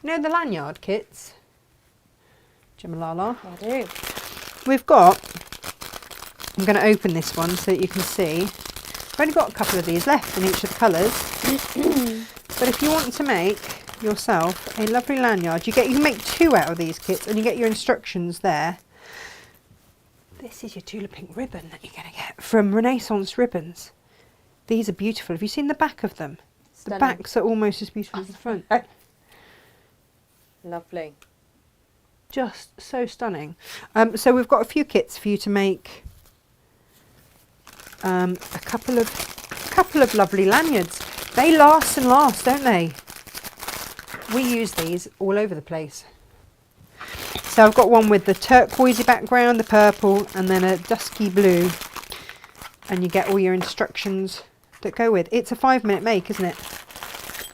you know the lanyard kits? Gemalala. I do. We've got, I'm going to open this one so that you can see. I've only got a couple of these left in each of the colours. But if you want to make yourself a lovely lanyard, you can make 2 out of these kits, and you get your instructions there. this is your tulip pink ribbon that you're going to get from Renaissance Ribbons. These are beautiful. Have you seen the back of them? Stunning. The backs are almost as beautiful as the front. Lovely. Just so stunning. So we've got a few kits for you to make a couple of lovely lanyards. They last and last, don't they? We use these all over the place. So I've got one with the turquoisey background, the purple, and then a dusky blue. And you get all your instructions that go with. It's a 5-minute make, isn't it?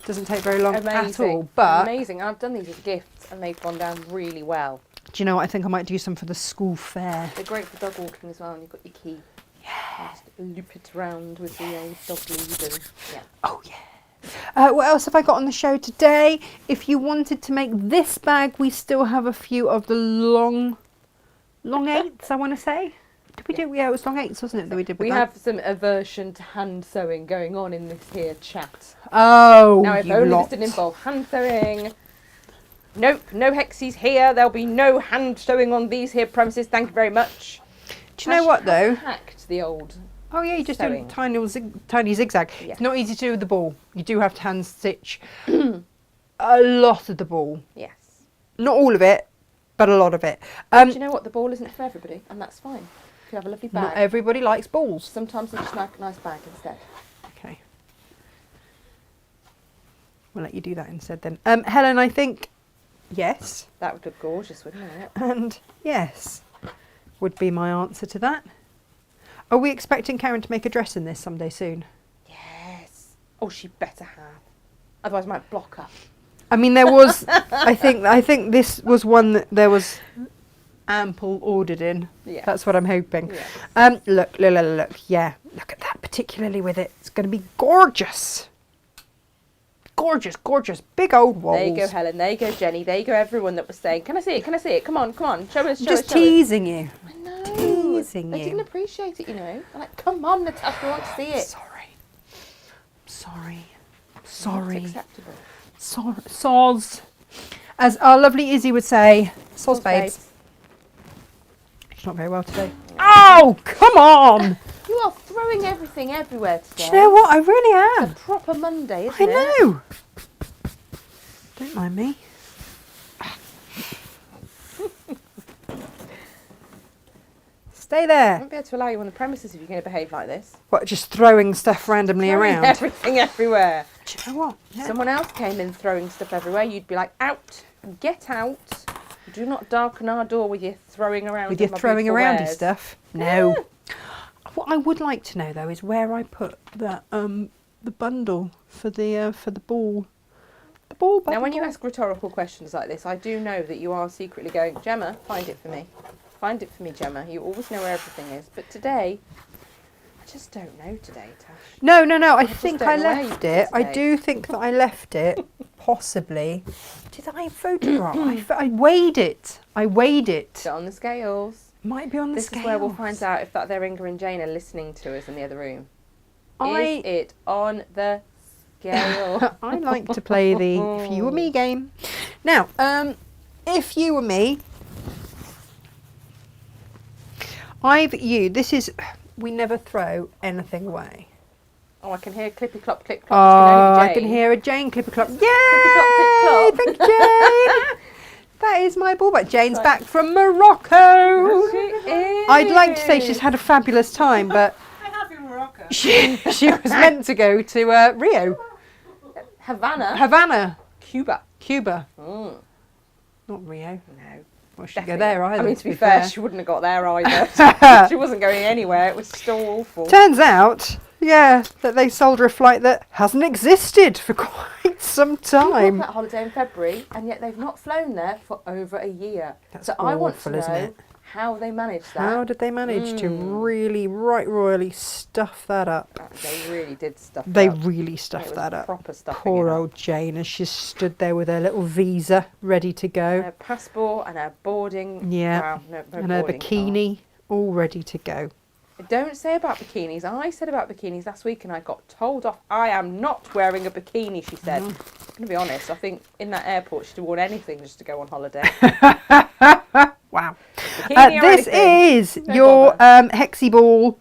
Doesn't take very long at all. But amazing. I've done these as gifts and they've gone down really well. Do you know what? I think I might do some for the school fair. They're great for dog walking as well, and you've got your key. Yeah. Just loop it around with the old dog lead and yeah. Oh yeah. What else have I got on the show today? If you wanted to make this bag, we still have a few of the long 8s, I want to say. Did we do? Yeah, it was long 8s, wasn't it, that we did with We that? have some aversion to hand sewing going on in this here chat. Oh, Now, if you only lot. this didn't involve hand sewing. Nope, no hexies here. There'll be no hand sewing on these here premises. Thank you very much. Do you know what, though? Hacked the old. Oh, yeah, you just do sewing. a tiny zigzag. Yeah. It's not easy to do with the ball. You do have to hand stitch a lot of the ball. Yes. Not all of it, but a lot of it. Do you know what? The ball isn't for everybody, and that's fine. You can have a lovely bag. Not everybody likes balls. Sometimes they just like a nice bag instead. Okay. We'll let you do that instead then. Helen, I think yes. That would look gorgeous, wouldn't it? And yes would be my answer to that. Are we expecting Karen to make a dress in this someday soon? Yes. Oh, she better have. Otherwise, I might block her. I mean, there was. I think this was one that there was ample ordered in. Yeah. That's what I'm hoping. Yeah. Look. Yeah, look at that, particularly with it. It's going to be gorgeous. Gorgeous. Big old walls. There you go, Helen. There you go, Jenny. There you go, everyone that was saying, "Can I see it? Can I see it? Come on. Show us." Just teasing you. I know. Teasing They you. didn't appreciate it, you know. They're like, come on, Natasha, I want to see it. Sorry. It's acceptable. Soz. As our lovely Izzy would say, soz babes. She's not very well today. Oh, come on! You are throwing everything everywhere today. Do you know what? I really It's am. a proper Monday, isn't I it? know. Don't mind me. Stay I there. won't be able to allow you on the premises if you're going to behave like this. What, just throwing stuff randomly Throwing around? everything everywhere. Do you know what? If someone else came in throwing stuff everywhere, you'd be like, out, get out. Do not darken our door with your throwing around. With your of my throwing beautiful around wares. stuff? No. What I would like to know though is where I put that the bundle for the ball. The ball bundle. Now, when you ask rhetorical questions like this, I do know that you are secretly going, Gemma, find it for me. Find it for me, Gemma. You always know where everything is. But today, I just don't know today, Tash. No. I just think don't I know where you left put it. it I today. do think that I left it. Possibly. Did I photograph? I weighed it. Sit on the scales. Might be on the This scale. is where we'll find out if that there Inga and Jane are listening to us in the other room. I Is it on the scale? I like to play the if you were me game. Now, if you were me, this is, we never throw anything away. Oh, I can hear clippy clop, clip clop. Oh, I Jane. can hear a Jane clipper clop. Yay! Clippy-clop, Thank you, Jane. That is my ball back. Jane's back from Morocco. She is. I'd like to say she's had a fabulous time, but I have in Morocco. she was meant to go to Rio, Havana. Cuba. Mm. Not Rio. No. Well, she didn't go Definitely there not. either. I mean, to be fair, she wouldn't have got there either. She wasn't going anywhere. It was still awful. Turns out, that they sold her a flight that hasn't existed for quite some We got time. that holiday in February, and yet they've not flown there for over a year. That's so I want to awful, isn't know it? how they managed that. How did they manage to really, right royally stuff that up? They really did stuff. They it up. really It stuffed was that up. proper stuffing Poor it up. old Jane, as she stood there with her little visa ready to go. Her passport and her boarding. Yeah. Wow, no And her boarding bikini all ready to go. pass. Don't say about bikinis. I said about bikinis last week, and I got told off. I am not wearing a bikini, she said. I'm going to be honest. I think in that airport she'd have worn anything just to go on holiday. Wow. Bikini or This anything. is No your bother. Hexie Ball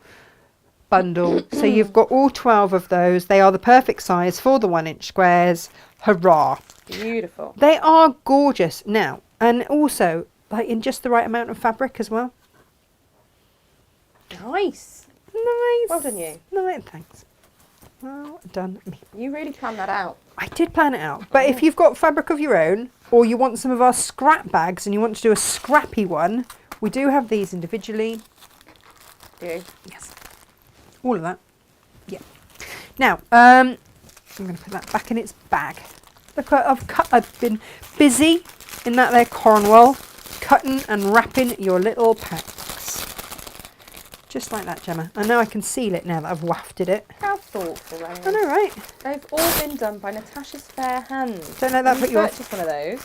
bundle. So you've got all 12 of those. They are the perfect size for the 1-inch squares. Hurrah. Beautiful. They are gorgeous now. And also, like, in just the right amount of fabric as well. Nice. Nice. Well done you. No, thanks. Well done me. You really planned that out. I did plan it out. But if you've got fabric of your own, or you want some of our scrap bags and you want to do a scrappy one, we do have these individually. Do you? Yes. All of that. Yeah. Now, I'm going to put that back in its bag. Look, I've been busy in that there Cornwall, cutting and wrapping your little packs. Just like that, Gemma. I know I can seal it now that I've wafted it. How thoughtful they are. I know, right? They've all been done by Natasha's fair hands. Don't let that put you off. Purchase one of those.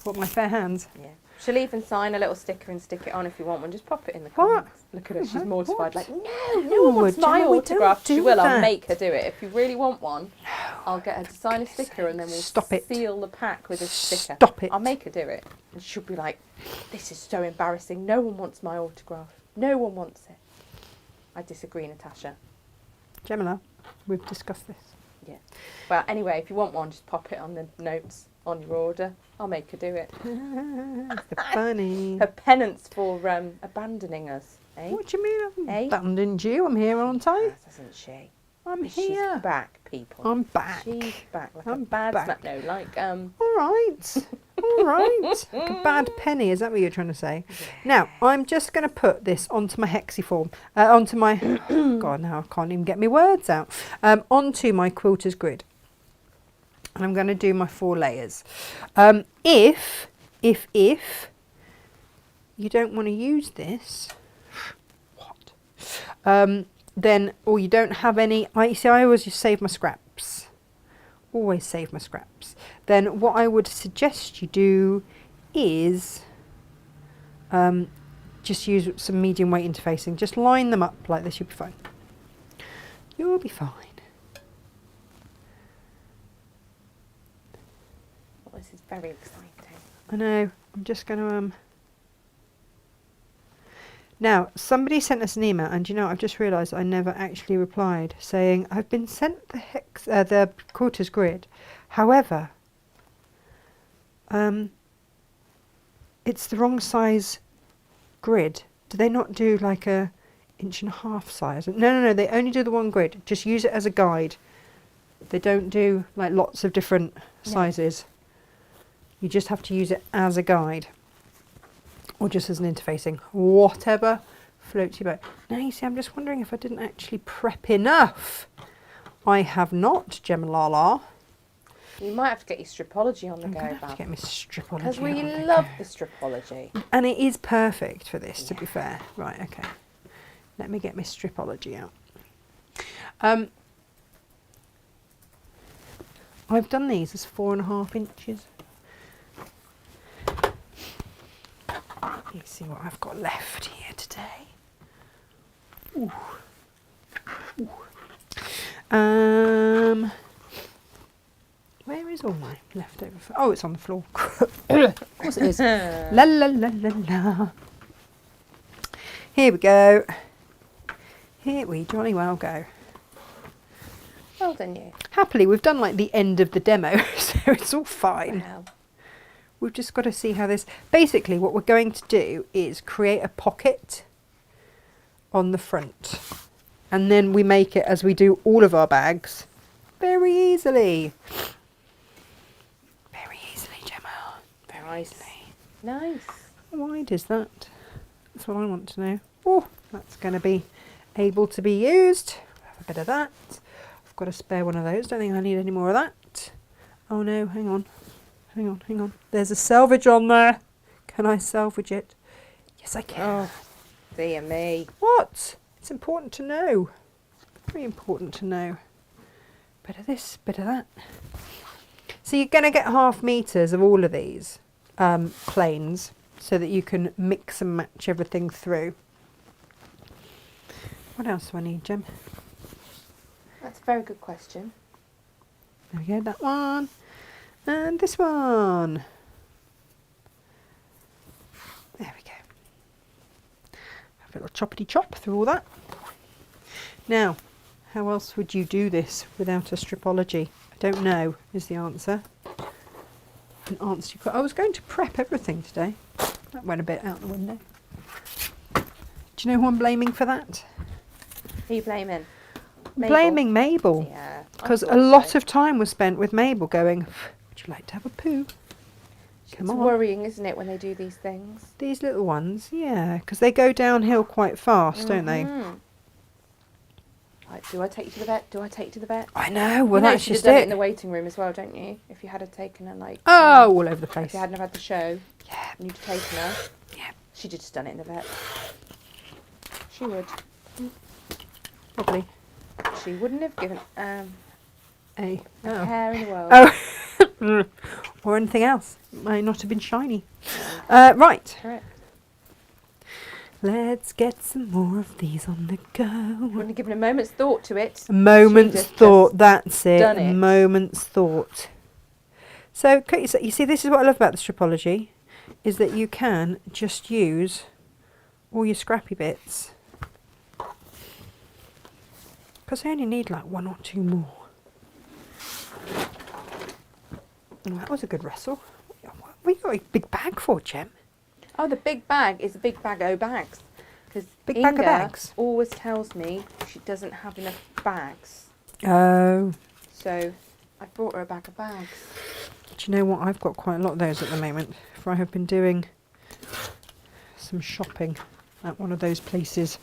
What, my fair hands? Yeah. She'll even sign a little sticker and stick it on if you want one. Just pop it in the What? comments. Look at her. She's mortified. What? Like, no one wants my Gemma, we autograph. don't She do will. I'll that. make her do it. If you really want one, I'll get her to sign a sticker and then we'll Stop it. seal the pack with a sticker. Stop it. I'll make her do it. And she'll be like, this is so embarrassing. No one wants my autograph. No one wants it. I disagree, Natasha. Gemma, we've discussed this. Yeah. Well, anyway, if you want one, just pop it on the notes on your order. I'll make her do it. It's funny. Her penance for abandoning us, eh? What do you mean? I've Eh? abandoned you. I'm here, aren't I? Hasn't she? I'm She's here. back, people. I'm back. She's back like I'm a bad back. snap. No, like All right. All right. Like a bad penny. Is that what you're trying to say? Now, I'm just going to put this onto my hexiform. Onto my... God, now I can't even get my words out. Onto my quilter's grid. And I'm going to do my 4 layers. If you don't want to use this... What? Then, or you don't have any... I always just save my scraps. Always save my scraps. Then what I would suggest you do is just use some medium weight interfacing. Just line them up like this, you'll be fine. You'll be fine. well, this is very exciting. I know. I'm just going to... Now, somebody sent us an email, and you know, I've just realised I never actually replied, saying, I've been sent the quarters grid. However, it's the wrong size grid. Do they not do like a 1.5 size? No, they only do the one grid. Just use it as a guide. They don't do like lots of different sizes. You just have to use it as a guide. Or just as an interfacing, whatever floats your boat. Now you see, I'm just wondering if I didn't actually prep enough. I have not, Gemma Lala. You might have to get your stripology on the I'm go, going to have to Bab. get my stripology. Because we on the love go. the stripology. And it is perfect for this, to be fair. Right, okay. Let me get my stripology out. I've done these as 4.5 inches. Let's see what I've got left here today. Ooh. Ooh. Where is all my leftover? Oh, it's on the floor. Of course it is. La la la la la. Here we go. Here we jolly well go. Well done, you. Happily, we've done like the end of the demo, so it's all fine. Wow. We've just got to see how this... Basically, what we're going to do is create a pocket on the front. And then we make it, as we do all of our bags, very easily. Very easily, Gemma. Very easily. Nice. How wide is that? That's what I want to know. Oh, that's going to be able to be used. Have a bit of that. I've got a spare one of those. Don't think I need any more of that. Oh no, hang on. Hang on. There's a selvage on there. Can I salvage it? Yes, I can. Oh, dear me. What? It's important to know. Very important to know. Bit of this, bit of that. So you're going to get 0.5 meters of all of these planes so that you can mix and match everything through. What else do I need, Gem? That's a very good question. There we go, that one. And this one. choppity chop through all that. Now, how else would you do this without a stripology? I don't know is the answer. An answer. I was going to prep everything today. That went a bit out the window. Do you know who I'm blaming for that? Who are you blaming? Mabel? Blaming Mabel. Yeah. Because a lot of time was spent with Mabel going, would you like to have a poo? Come It's on. worrying, isn't it, when they do these things? These little ones, yeah, because they go downhill quite fast, don't they? Like, do I take you to the vet? Do I take you to the vet? I know, well you know, that's she'd have just done it it. in the waiting room as well, don't you? If you had her taken her, like... Oh, all over the place. If you hadn't have had the show, Yeah. and you'd taken her, Yeah. she'd have just done it in the vet. She would. Probably. She wouldn't have given a Oh. hair in the world. Oh. Or anything else. Might not have been shiny. Right. Correct. Let's get some more of these on the go. Wouldn't have given a moment's thought to it. A moment's Just thought, that's it. done A it. moment's thought. So, you see, this is what I love about the stripology, is that you can just use all your scrappy bits. Because I only need like 1 or 2 more. Oh, that was a good rustle. What you got a big bag for, Jem? Oh, the big bag is a big bag o' bags. Because Big Inga bag of bags? always tells me she doesn't have enough bags. Oh. So I brought her a bag of bags. Do you know what? I've got quite a lot of those at the moment. For I have been doing some shopping at one of those places.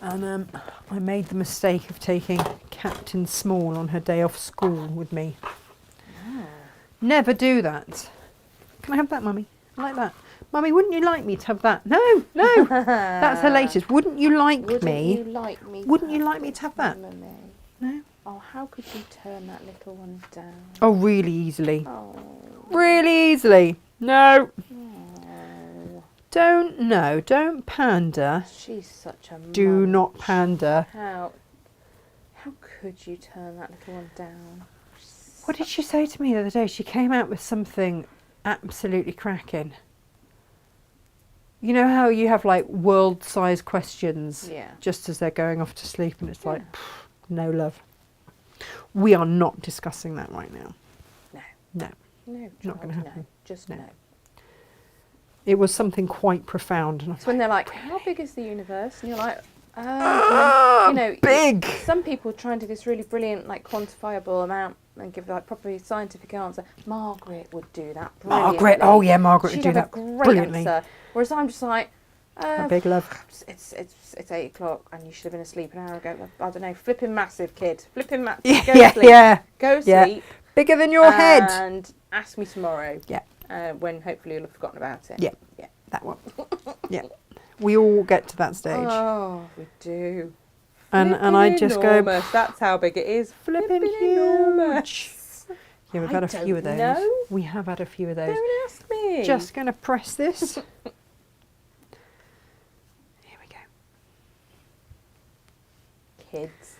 And I made the mistake of taking Captain Small on her day off school with me. Never do that. Can I have that, Mummy? I like that. Mummy, wouldn't you like me to have that? No, no. That's her latest. Wouldn't you like Wouldn't me? you like me? Wouldn't you like me to have that? Mummy? No. Oh, how could you turn that little one down? Oh, really easily. Oh. Really easily. No. Oh. Don't pander. She's such a Do munch. not pander. How could you turn that little one down? What did she say to me the other day? She came out with something absolutely cracking. You know how you have like world-size questions Yeah. just as they're going off to sleep and it's like, no love. We are not discussing that right now. No. No. No, Not gonna child, happen. No. Just No. no. It was something quite profound. And I was It's when they're like, how big is the universe? And you're like, Ah, you know, big. Some people try and do this really brilliant, like quantifiable amount and give like proper scientific answer. Margaret would do that brilliantly. Margaret, oh yeah, Margaret She'd would do have that a great brilliantly. answer. Whereas I'm just like, A big love. it's 8 o'clock and you should have been asleep an hour ago. I don't know, flipping massive, kid. Flipping massive. Go Yeah, sleep. yeah. Go Yeah. sleep. Bigger than your head. And ask me tomorrow. Yeah. When hopefully you'll have forgotten about it. Yeah. Yeah. That one. Yeah. We all get to that stage. Oh, we do. and I Flipping just enormous. go, That's how big it is. flipping enormous. huge. Yeah, we've I had a few of don't those. know. We have had a few of those. Don't ask me. Just going to press this. Here we go. kids.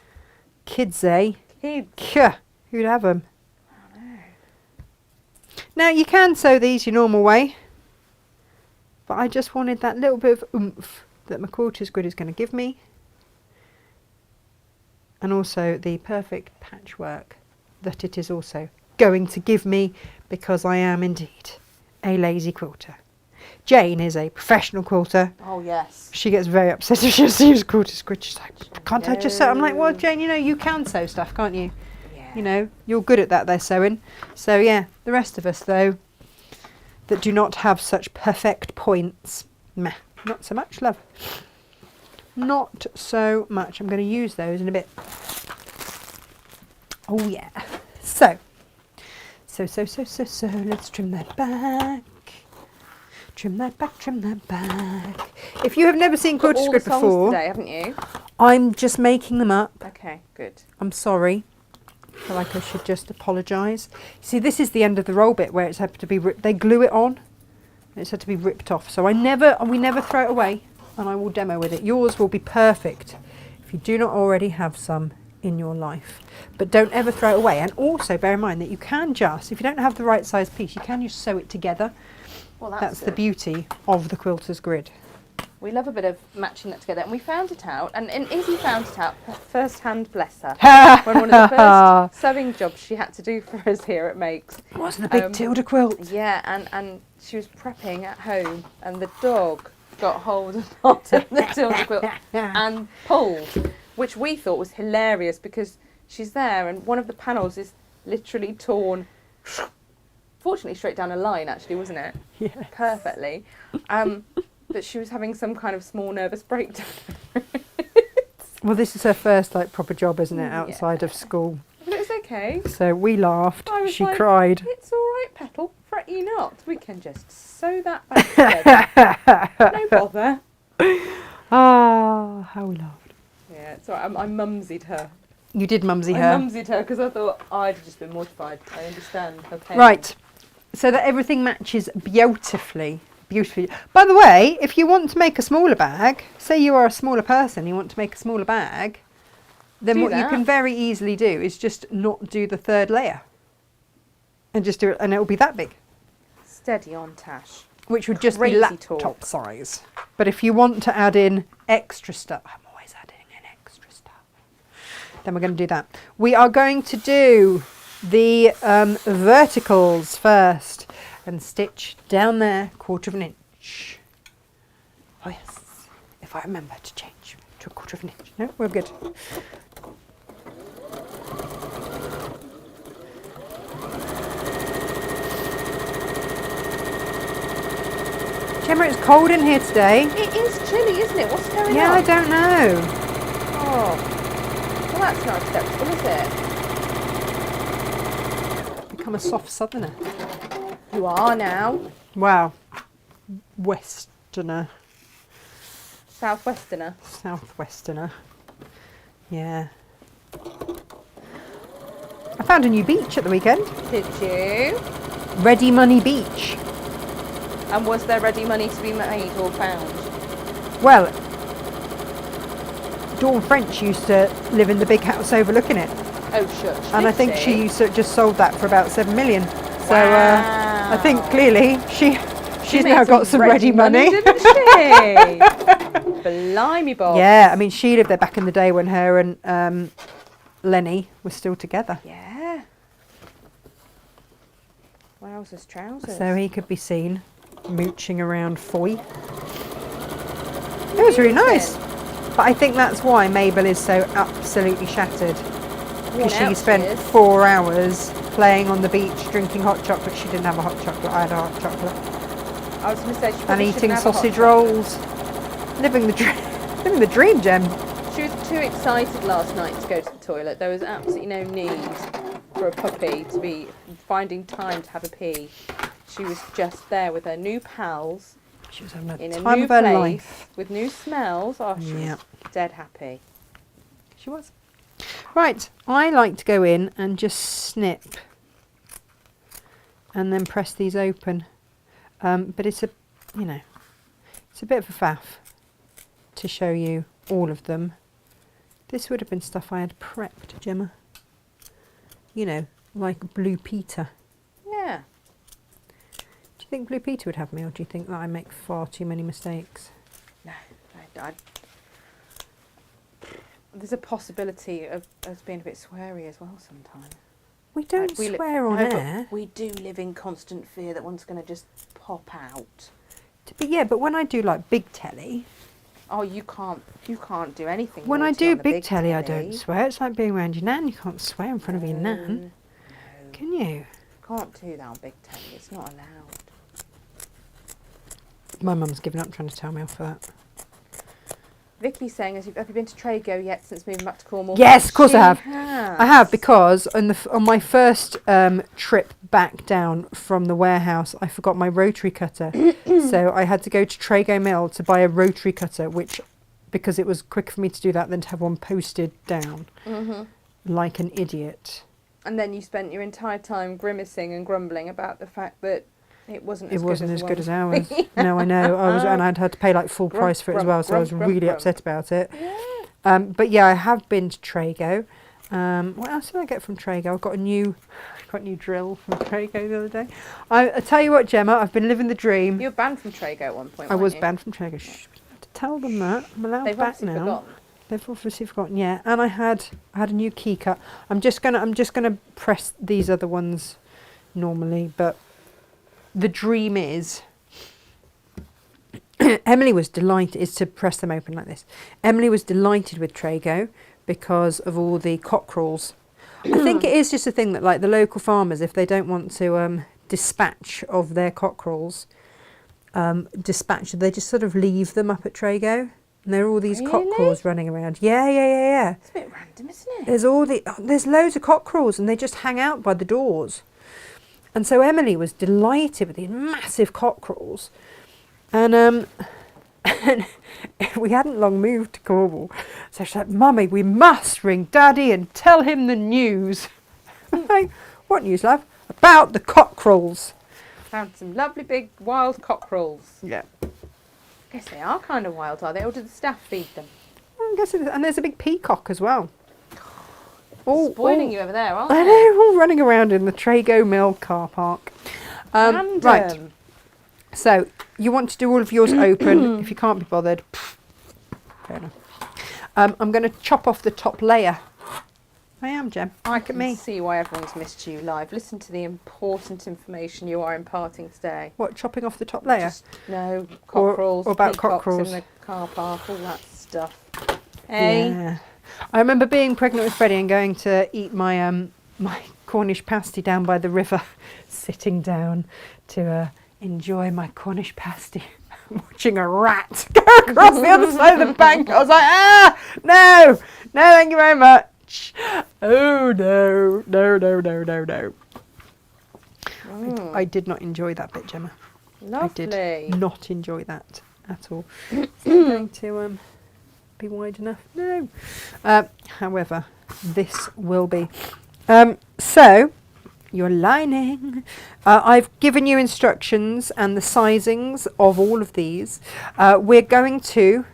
Kids, eh? Kids. Kuh, who'd have them? I know. Now, you can sew these your normal way. But I just wanted that little bit of oomph that my quilter's grid is going to give me. And also the perfect patchwork that it is also going to give me, because I am indeed a lazy quilter. Jane is a professional quilter. Oh, yes. She gets very upset if she sees quilter's grid. She's like, can't I just sew? I'm like, well, Jane, you know, you can sew stuff, can't you? Yeah. You know, you're good at that, they're sewing. So, yeah, the rest of us, though, that do not have such perfect points, meh, not so much, love. Not so much. I'm going to use those in a bit. Oh, yeah. So, let's trim that back. Trim that back, trim that back. If you have never seen Got quilter's all grid the songs before, today, haven't you? I'm just making them up. Okay, good. I'm sorry. I feel like I should just apologise. See, this is the end of the roll bit where it's had to be they glue it on. And it's had to be ripped off. So we never throw it away, and I will demo with it. Yours will be perfect if you do not already have some in your life. But don't ever throw it away. And also bear in mind that you can just, if you don't have the right size piece, you can just sew it together. Well, That's the good. beauty of the quilter's grid. We love a bit of matching that together. And we found it out, and Izzy found it out first hand, bless her. When one of the first sewing jobs she had to do for us here at Makes. Wasn't the big Tilda quilt? Yeah, and she was prepping at home, and the dog got hold of part of the Tilda quilt and pulled, which we thought was hilarious because she's there and one of the panels is literally torn, fortunately straight down a line actually, wasn't it? Yeah. Perfectly. But she was having some kind of small nervous breakdown. Well, this is her first like proper job, isn't it, outside of school? But it was okay. So we laughed. I was She like, cried. It's all right, Petal. Fret you not. We can just sew that back together. No bother. Ah, how we laughed. Yeah, it's all right. I mumsied her. You did mumsy I her. mumsied her because I thought I'd just been mortified. I understand her pain. Right. So that everything matches beautifully. Beautifully. By the way, if you want to make a smaller bag, say you are a smaller person, you want to make a smaller bag, then Do what you that. can very easily do is just not do the third layer. And just do it, and it will be that big. Steady on, Tash. Which would just be Crazy laptop talk. size. But if you want to add in extra stuff, I'm always adding in extra stuff, then we're going to do that. We are going to do the verticals first and stitch down there 1/4 inch. Oh yes, if I remember to change to 1/4 inch. No, we're good. Gemma, it's cold in here today. It is chilly, isn't it? What's going Yeah, on? I don't know. Oh. Well, that's not acceptable, is it? Become a soft southerner. You are now. Wow. Westerner. Southwesterner. Southwesterner. Yeah. I found a new beach at the weekend. Did you? Ready Money Beach. And was there ready money to be made or found? Well, Dawn French used to live in the big house overlooking it. Oh, shush. And I think she used to just sold that for about 7 million. So I think clearly she's now got some ready money. Didn't she? Blimey, Bob. Yeah, I mean, she lived there back in the day when her and Lenny were still together. Yeah. Wowzers, trousers. So he could be seen mooching around Foy. It was really nice. But I think that's why Mabel is so absolutely shattered. Because she spent 4 hours playing on the beach, drinking hot chocolate. She didn't have a hot chocolate. I had a hot chocolate. I was going to say she And probably eating shouldn't have a hot sausage chocolate. rolls. Living the dream. Living the dream, Gem. She was too excited last night to go to the toilet. There was absolutely no need for a puppy to be finding time to have a pee. She was just there with her new pals She was having in a a time new of her place life. with new smells. Oh, she Yeah. was dead happy. She was. Right, I like to go in and just snip and then press these open. But it's a, it's a bit of a faff to show you all of them. This would have been stuff I had prepped, Gemma. Like Blue Peter. Yeah. Do you think Blue Peter would have me, or do you think that I make far too many mistakes? No, there's a possibility of us being a bit sweary as well sometimes. We don't swear on air. We do live in constant fear that one's going to just pop out. But when I do like big telly, Oh, you can't do anything. when I naughty do on the big telly, I don't swear. It's like being around your nan. You can't swear in front of your nan, No, can you? can't do that on big telly. It's not allowed. My mum's given up trying to tell me off for that. Vicky's saying, have you been to Trago yet since moving back to Cornwall? Yes, of course I have. She has. I have, because on my first trip back down from the warehouse, I forgot my rotary cutter. So I had to go to Trago Mill to buy a rotary cutter, because it was quicker for me to do that than to have one posted down like an idiot. And then you spent your entire time grimacing and grumbling about the fact that it wasn't as good as one. ours. No, I know. And I'd had to pay like full price for it as well, so I was really grump. upset about it. Yeah. But yeah, I have been to Trago. What else did I get from Trago? I got a new drill from Trago the other day. I tell you what, Gemma, I've been living the dream. You were banned from Trago at one point. I was weren't you? banned from Trago. Shh, we don't have to tell them that. I'm allowed They've back obviously now. forgotten. They've obviously forgotten, yeah. And I had a new key cut. I'm just gonna press these other ones normally, but the dream is Emily was delighted is to press them open like this. Emily was delighted with Trago because of all the cockerels. I think it is just a thing that, like, the local farmers, if they don't want to dispatch of their cockerels, they just sort of leave them up at Trago. And there are all these cockerels running around. Yeah. It's a bit random, isn't it? There's loads of cockerels and they just hang out by the doors. And so Emily was delighted with these massive cockerels. And we hadn't long moved to Cornwall. So she's like, Mummy, we must ring Daddy and tell him the news. I'm like, what news, love? About the cockerels. Found some lovely big wild cockerels. Yeah. I guess they are kind of wild, are they? Or do the staff feed them? I guess and there's a big peacock as well. Spoiling you over there, aren't I they? know, all running around in the Trago Mill car park. Right. So, you want to do all of yours open. If you can't be bothered, fair enough. I'm going to chop off the top layer. I am, Jem. I Look at me. can see why everyone's missed you live. Listen to the important information you are imparting today. What, chopping off the top layer? No, cockerels, Or about peacocks cockerels. in the car park, all that stuff. Hey? Yeah. I remember being pregnant with Freddie and going to eat my my Cornish pasty down by the river, sitting down to enjoy my Cornish pasty, watching a rat go across the other side of the bank. I was like, no, thank you very much. Oh, no. I did not enjoy that bit, Gemma. Lovely. I did not enjoy that at all. Is that going to be wide enough? No. However, this will be. So, your lining. I've given you instructions and the sizings of all of these. We're going to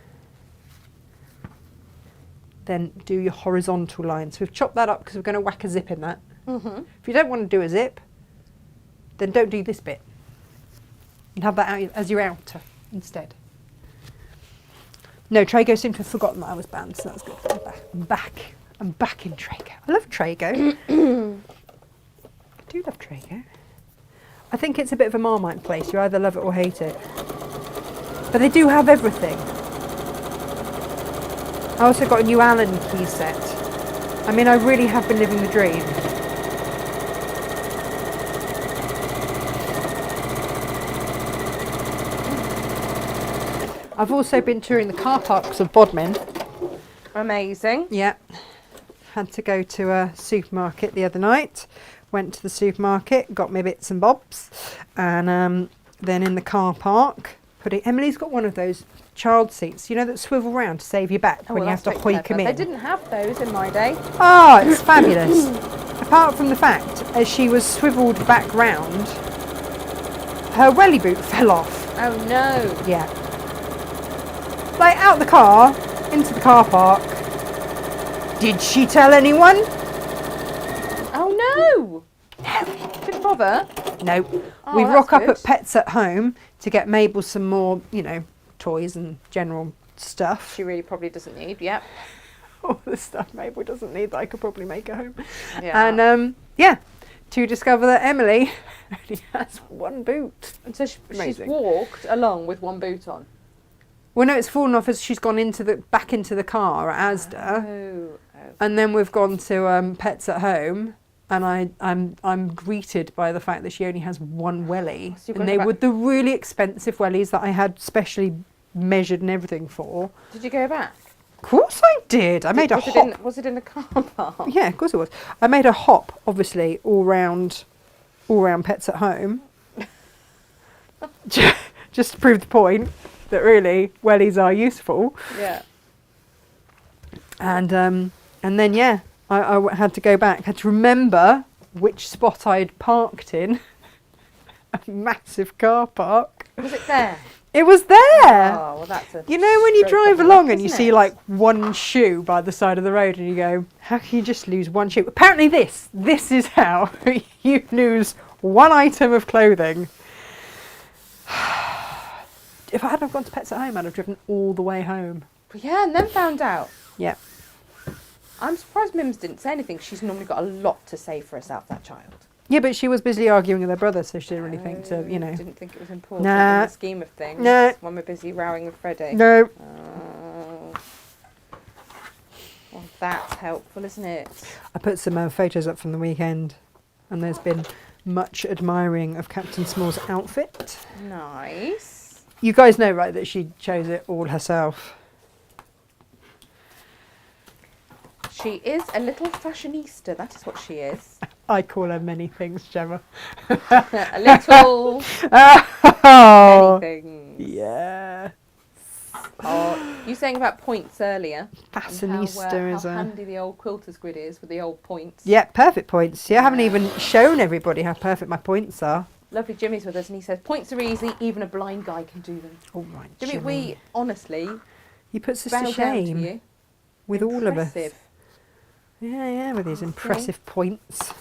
then do your horizontal lines. We've chopped that up because we're going to whack a zip in that. If you don't want to do a zip, then don't do this bit. And have that out as your outer instead. No, Trago seemed to have forgotten that I was banned, so that's good. I'm back in Trago. I love Trago. I do love Trago. I think it's a bit of a Marmite place. You either love it or hate it. But they do have everything. I also got a new Allen key set. I mean, I really have been living the dream. I've also been touring the car parks of Bodmin. Amazing. Yeah. Had to go to a supermarket the other night. Went to the supermarket, got me bits and bobs. And then in the car park, Emily's got one of those child seats, you know, that swivel round to save your back when you have to hoik them in. They didn't have those in my day. Oh, it's fabulous. Apart from the fact, as she was swivelled back round, her welly boot fell off. Oh no. Yeah. Like, out the car, into the car park. Did she tell anyone? Oh no! Didn't bother? No. Oh, We that's rock up good. at Pets at Home to get Mabel some more, toys and general stuff. She really probably doesn't need, yep. All the stuff Mabel doesn't need that I could probably make at home. Yeah. And to discover that Emily only has one boot. And so she's Amazing. walked along with one boot on. Well, no, it's fallen off as she's gone back into the car at Asda, Oh. and then we've gone to Pets at Home, and I'm greeted by the fact that she only has one welly, So you've and got they to were the really expensive wellies that I had specially measured and everything for. Did you go back? Of course I did. I made a hop. Was it in the car park? Yeah, of course it was. I made a hop, obviously, all round Pets at Home, just to prove the point that really wellies are useful. Yeah. And then I had to go back. Had to remember which spot I'd parked in. A massive car park. Was it there? It was there. Oh, well that's a You know when you stroke drive of along luck, and you isn't see it? like one shoe by the side of the road and you go, how can you just lose one shoe? Apparently this is how you lose one item of clothing. if I hadn't have gone to Pets at Home, I'd have driven all the way home. But yeah, and then found out. Yeah. I'm surprised Mims didn't say anything. She's normally got a lot to say for herself, that child. Yeah, but she was busy arguing with her brother, so she didn't really think to, you know. Didn't think it was important Nah. in the scheme of things. No. When we're busy rowing with Freddie. No. Oh. Well, that's helpful, isn't it? I put some photos up from the weekend, and there's been much admiring of Captain Small's outfit. Nice. You guys know, right, that she chose it all herself. She is a little fashionista, that is what she is. I call her many things, Gemma. A little Oh, many things. yeah. Oh, you saying about points earlier. Fashionista is how a... handy the old quilter's grid is with the old points. Yeah, perfect points. Yeah, I haven't even shown everybody how perfect my points are. Lovely Jimmy's with us and he says, points are easy, even a blind guy can do them. All right, Jimmy, we honestly You put us bow to down to shame you. with all of us. Impressive. Yeah, with these impressive points.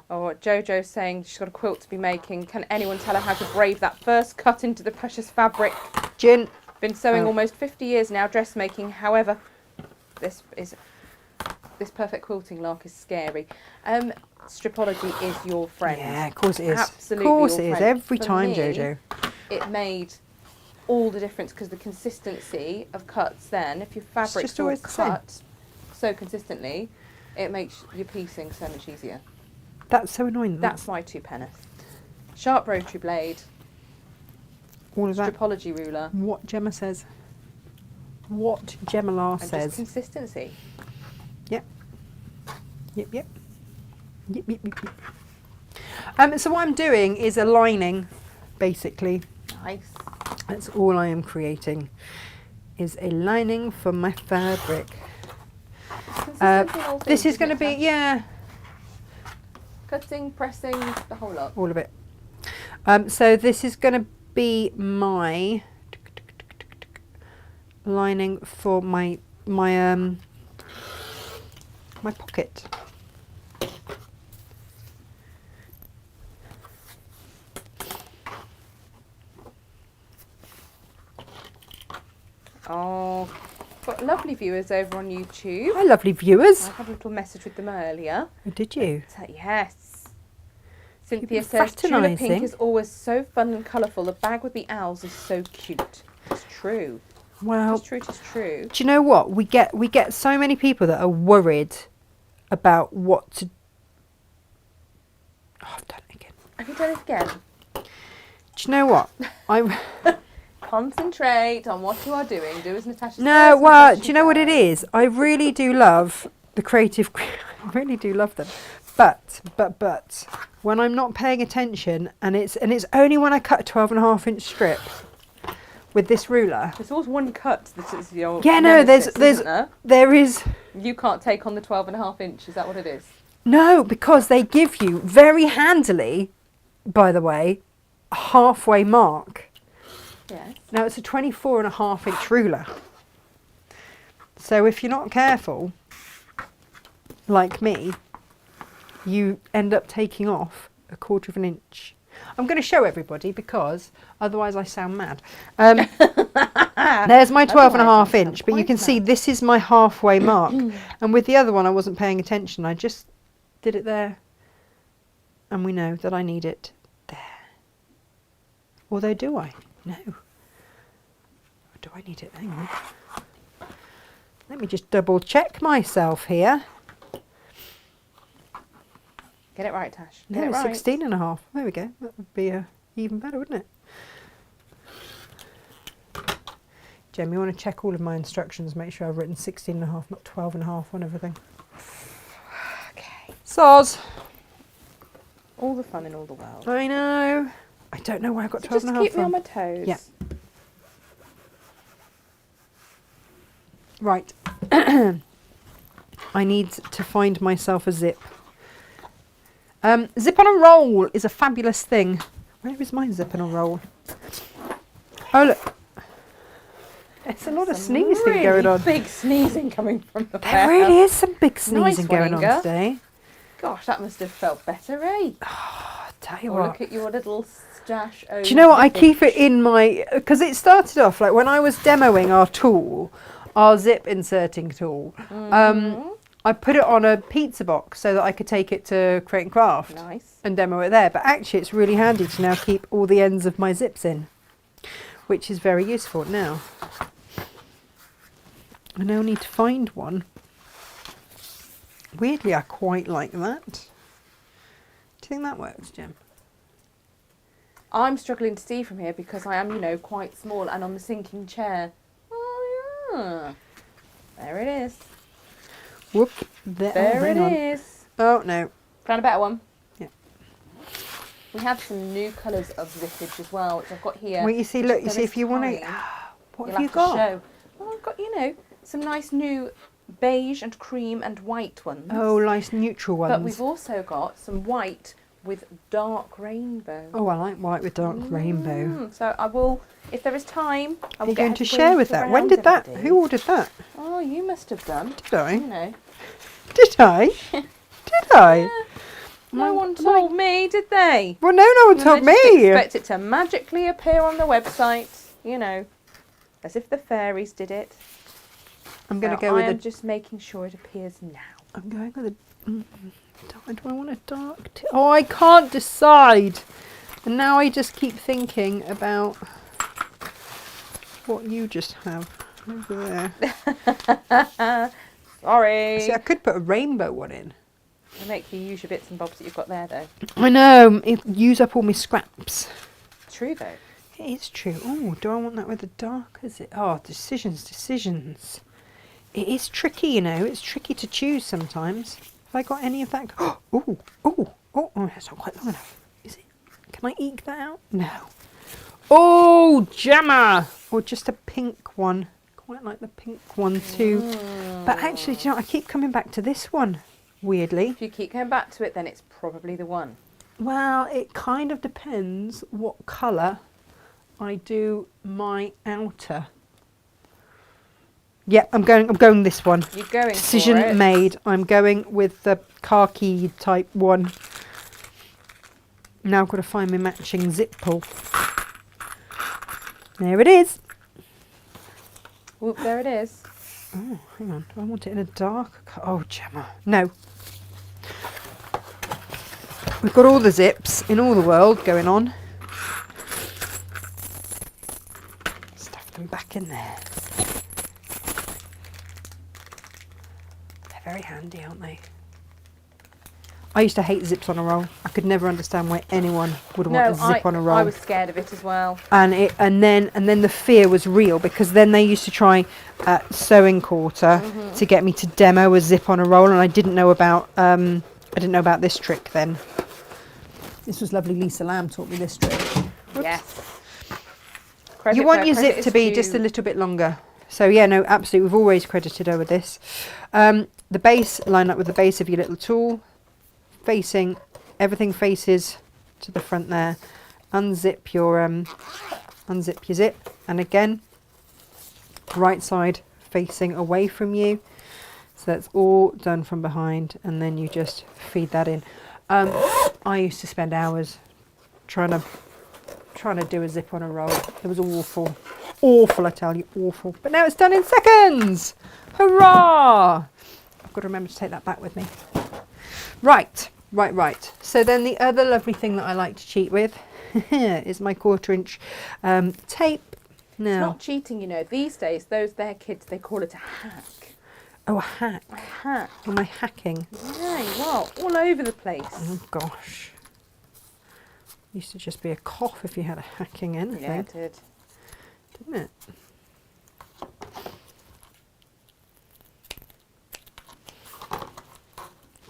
Oh, Jojo's saying she's got a quilt to be making. Can anyone tell her how to brave that first cut into the precious fabric? Gin. Been sewing almost 50 years now, dressmaking. However, this perfect quilting lark is scary. Stripology is your friend. Yeah, of course it is. Absolutely, Of course your it is. friend. Every For time, me, Jojo. It made all the difference because the consistency of cuts then, if your fabric's just all always the same. cut so consistently, it makes your piecing so much easier. That's so annoying. That's my two penneth. Sharp rotary blade, all of that. stripology ruler, What Gemma says. What Gemma Lar and says. just consistency. Yep. Yep, yep. Yep, yep, yep, yep. So what I'm doing is aligning, basically. Nice. That's all I am creating, is a lining for my fabric. Consistency in all This things, is isn't going to it, be, Tash? yeah, Cutting, pressing, the whole lot. all of it. So this is going to be my lining for my pocket. Oh, got lovely viewers over on YouTube. Hi, lovely viewers. I had a little message with them earlier. Oh, did you? Yes. Cynthia been says, Tulip Pink fraternising. is always so fun and colourful. The bag with the owls is so cute. It's true. Well, It's true, it's true. do you know what? We get so many people that are worried about what to... Oh, I've done it again. Have you done it again? Do you know what? I Concentrate on what you are doing. Do as Natasha No, says. well, Natasha do you know what it does. is? I really do love the creative... I really do love them. But, when I'm not paying attention, and it's only when I cut a 12.5-inch strip with this ruler. There's always one cut that is your Yeah, no, nemesis, isn't there? there is... You can't take on the 12.5 inch. Is that what it is? No, because they give you very handily, by the way, a halfway mark. Yes. Now it's a 24.5-inch ruler. So if you're not careful, like me, you end up taking off a 1/4 of an inch. I'm going to show everybody because otherwise I sound mad. There's my 12.5 inch, but you can see this is my halfway mark. And with the other one, I wasn't paying attention. I just did it there. And we know that I need it there. Although, do I? No. Do I need it? Hang on. Let me just double check myself here. Get it right, Tash. No, Get it it's right. 16.5. There we go. That would be even better, wouldn't it? Jem, you want to check all of my instructions, make sure I've written 16.5, not 12.5 on everything. Okay. Soz. All the fun in all the world. I know. I don't know where I got So 12.5 just keep me on from. my toes. Yeah. Right. I need to find myself a zip. Zip on a roll is a fabulous thing. Where is my zip on a roll? Oh, look. It's a lot of Some sneezing really going on. Big sneezing coming from the There really is some big sneezing Nice one, going on Inga. today. Gosh, that must have felt better, eh? Tell you Or what. look at your little stash over. Do you know what? I keep it in my, because it started off like when I was demoing our tool, our zip inserting tool. I put it on a pizza box so that I could take it to Create and Craft and demo it there. But actually, it's really handy to now keep all the ends of my zips in, which is very useful now. I now need to find one. Weirdly, I quite like that. Do you think that works, Jim? I'm struggling to see from here because I am, you know, quite small and on the sinking chair. Oh, yeah. There it is. Whoop. There it is. Oh, no. Found a better one. Yeah. We have some new colours of zippage as well, which I've got here. Well, you see, look, you see, if you want to... What have you got? Show. Well, I've got, you know, some nice new beige and cream and white ones. Oh, nice neutral ones. But we've also got some white with dark rainbow. Oh, I like white with dark rainbow. So I will, if there is time, I will Are you going to share with that? When did that? Who ordered that? Oh, you must have done. Did I? You know. Did I? Did I? Yeah. No one told me, did they? Well, no one told me. Expect it to magically appear on the website, you know, as if the fairies did it. I'm going to go with I'm just making sure it appears now. I'm going with a... Do I want a dark... Oh, I can't decide. And now I just keep thinking about what you just have over there. Sorry. See, I could put a rainbow one in. I'll make you use your bits and bobs that you've got there, though. I know. It use up all my scraps. True, though. It is true. Oh, do I want that with the dark? Is it? Oh, decisions. It is tricky, you know. It's tricky to choose sometimes. Have I got any of that? Oh, that's not quite long enough. Is it? Can I eke that out? No. Oh, Gemma! Or just a pink one. Quite like the pink one too. But actually, do you know, I keep coming back to this one, weirdly. If you keep going back to it, then it's probably the one. Well, it kind of depends what colour I do my outer. Yeah, I'm going this one. You're going Decision for it. made. I'm going with the khaki type one. Now I've got to find my matching zip pull. There it is. Whoop, there it is. Oh, hang on. Do I want it in a dark colour? Oh, Gemma. No. We've got all the zips in all the world going on. Stuff them back in there. They're very handy, aren't they? I used to hate zips on a roll. I could never understand why anyone would want a zip on a roll. I was scared of it as well. And then the fear was real, because then they used to try at sewing quarter to get me to demo a zip on a roll, and I didn't know about this trick then. This was lovely. Lisa Lamb taught me this trick. Whoops. Yes. You want your zip to be just a little bit longer. So yeah, no, absolutely. We've always credited her with this. The base, line up with the base of your little tool. Everything faces to the front there. Unzip your zip, and again, right side facing away from you. So that's all done from behind, and then you just feed that in. I used to spend hours trying to do a zip on a roll. It was awful, I tell you, awful. But now it's done in seconds. Hurrah! I've got to remember to take that back with me. Right. So then the other lovely thing that I like to cheat with is my 1/4 inch tape. Now, it's not cheating, you know. These days, those there kids, they call it a hack. Oh, a hack. A hack. Am I hacking? Yeah, you are. All over the place. Oh, gosh. Used to just be a cough if you had a hacking anything. Yeah, it did. Didn't it?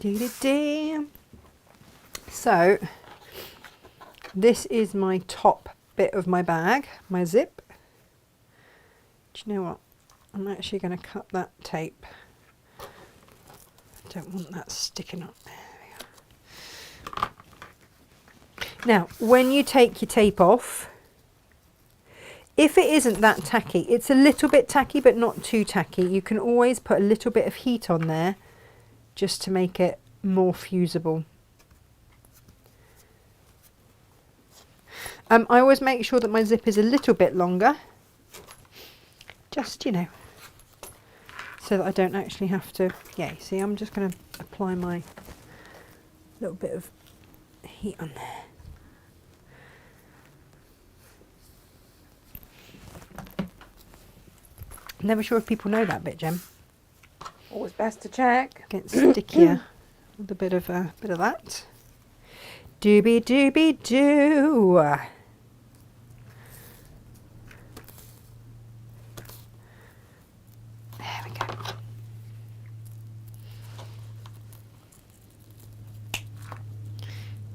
Dee-dee-dee. So, this is my top bit of my bag, my zip. Do you know what? I'm actually going to cut that tape. I don't want that sticking up. There we go. Now, when you take your tape off, if it isn't that tacky, it's a little bit tacky but not too tacky, you can always put a little bit of heat on there just to make it more fusible. I always make sure that my zip is a little bit longer, just, you know, so that I don't actually have to, yeah, you see, I'm just going to apply my little bit of heat on there. Never sure if people know that bit, Jem. Always best to check. Gets stickier with a bit of that. Dooby dooby doo. There we go.